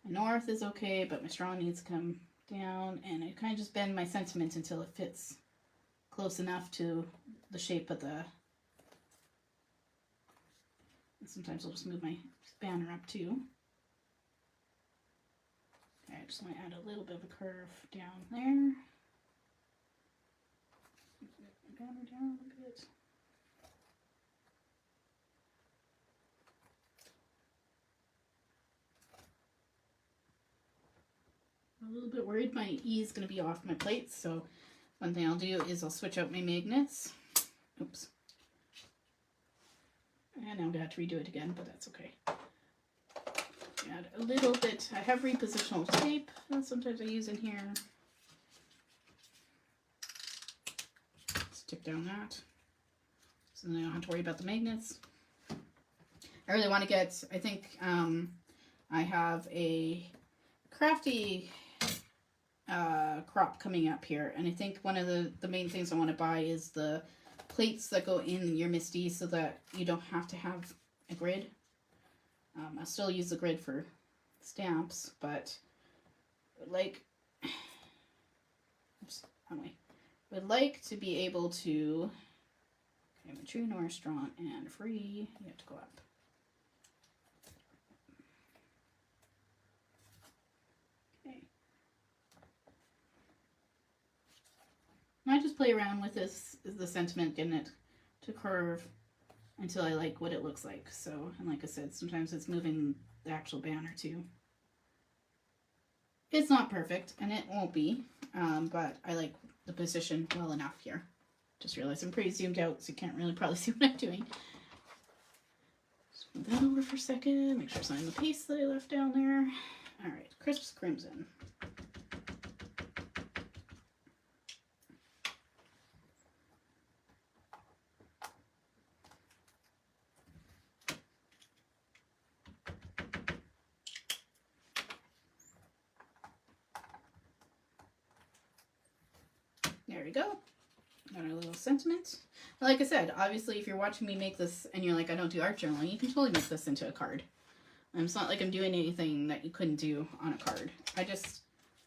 My north is okay, but my strong needs to come down. And I kind of just bend my sentiment until it fits close enough to the shape of the... And sometimes I'll just move my banner up too. Okay, I just want to add a little bit of a curve down there. Banner down a bit. I'm a little bit worried my E is going to be off my plate, so one thing I'll do is I'll switch out my magnets. Oops. And now I'm going to have to redo it again, but that's okay. Add a little bit. I have repositional tape that sometimes I use in here. Stick down that. So then I don't have to worry about the magnets. I really want to get, I think I have a Krafty crop coming up here, and I think one of the main things I want to buy is the plates that go in your Misty so that you don't have to have a grid. I'll still use the grid for stamps, but like, oops, wrong way. Would like to be able to, okay, my true north, strong, and free, you have to go up. Okay. I just play around with this, the sentiment, getting it to curve until I like what it looks like. So, and like I said, sometimes it's moving the actual banner too. It's not perfect, and it won't be, but I like the position well enough here. Just realized I'm pretty zoomed out, so you can't really probably see what I'm doing. Just move that over for a second, make sure it's not in the paste that I left down there. Alright, Crisp Crimson. There we go. Got our little sentiment. Like I said, obviously if you're watching me make this and you're like, I don't do art journaling, you can totally make this into a card. It's not like I'm doing anything that you couldn't do on a card. I just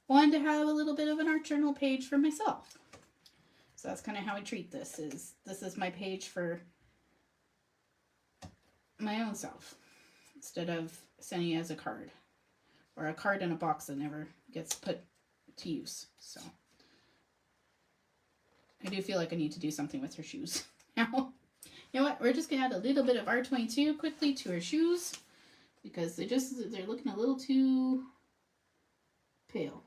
wanted to have a little bit of an art journal page for myself. So that's kind of how I treat this. This is my page for my own self, instead of sending it as a card. Or a card in a box that never gets put to use. So I do feel like I need to do something with her shoes now. You know what? We're just going to add a little bit of R22 quickly to her shoes because they're looking a little too pale.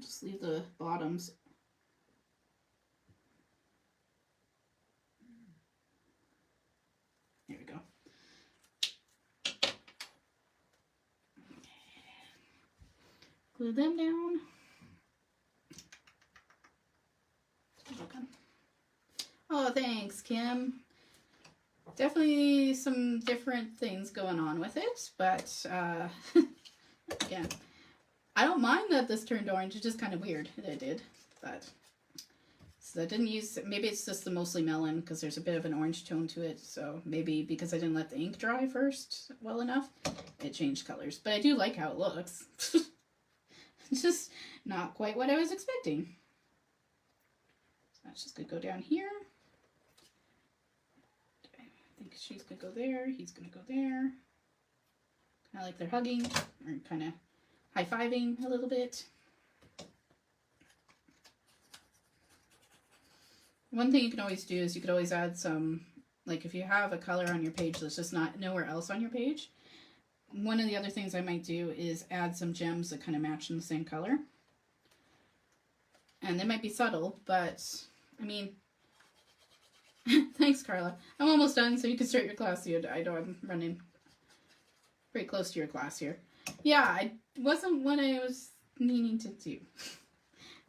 Just leave the bottoms. There we go. Glue them down. Oh, thanks, Kim. Definitely some different things going on with it, but again, I don't mind that this turned orange. It's just kind of weird that it did, but so I didn't use, maybe it's just the mostly melon because there's a bit of an orange tone to it, so maybe because I didn't let the ink dry first well enough, it changed colors, but I do like how it looks. It's just not quite what I was expecting. So that's just gonna go down here. I think she's gonna go there, he's gonna go there. Kind of like they're hugging, or kind of high-fiving a little bit. One thing you can always do is you could always add some, like if you have a color on your page that's just not nowhere else on your page, one of the other things I might do is add some gems that kind of match in the same color. And they might be subtle, but I mean, thanks, Carla. I'm almost done, so you can start your class. I know I'm running pretty close to your class here. Yeah, it wasn't what I was meaning to do.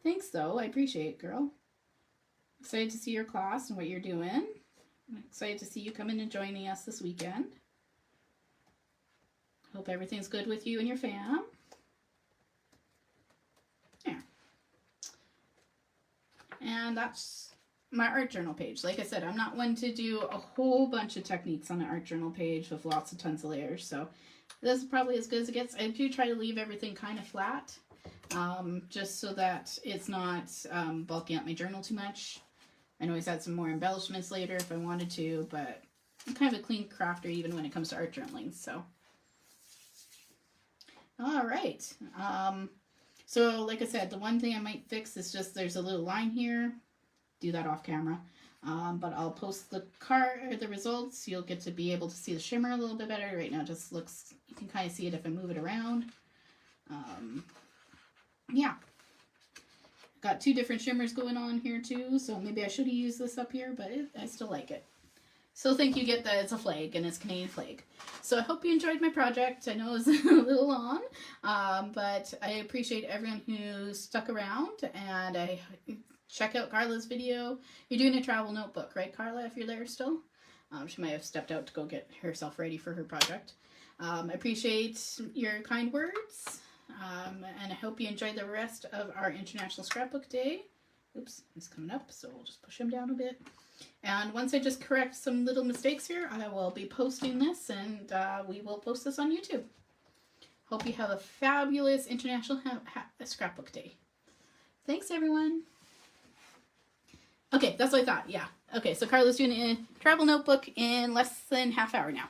Thanks, though. I appreciate it, girl. Excited to see your class and what you're doing. I'm excited to see you coming and joining us this weekend. Hope everything's good with you and your fam. Yeah. And that's my art journal page. Like I said, I'm not one to do a whole bunch of techniques on an art journal page with lots of tons of layers. So this is probably as good as it gets. I do try to leave everything kind of flat, just so that it's not bulking up my journal too much. I can always add some more embellishments later if I wanted to, but I'm kind of a clean crafter even when it comes to art journaling. So, all right. So like I said, the one thing I might fix is just there's a little line here. Do that off camera. But I'll post the results. You'll get to be able to see the shimmer a little bit better. Right now it just looks, you can kind of see it if I move it around. Yeah. Got two different shimmers going on here too, so maybe I should have used this up here, but I still like it. Still think you get that it's a flag and it's Canadian flag. So I hope you enjoyed my project. I know it was a little long, but I appreciate everyone who stuck around, and I check out Carla's video. You're doing a travel notebook, right, Carla, if you're there still? She might have stepped out to go get herself ready for her project. I appreciate your kind words, and I hope you enjoy the rest of our International Scrapbook Day. Oops, he's coming up, so we'll just push him down a bit. And once I just correct some little mistakes here, I will be posting this, and we will post this on YouTube. Hope you have a fabulous International Scrapbook Day. Thanks, everyone. Okay, that's what I thought, yeah. Okay, so Carla's doing a travel notebook in less than half hour now.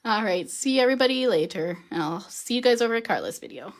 All right, see everybody later. I'll see you guys over at Carla's video.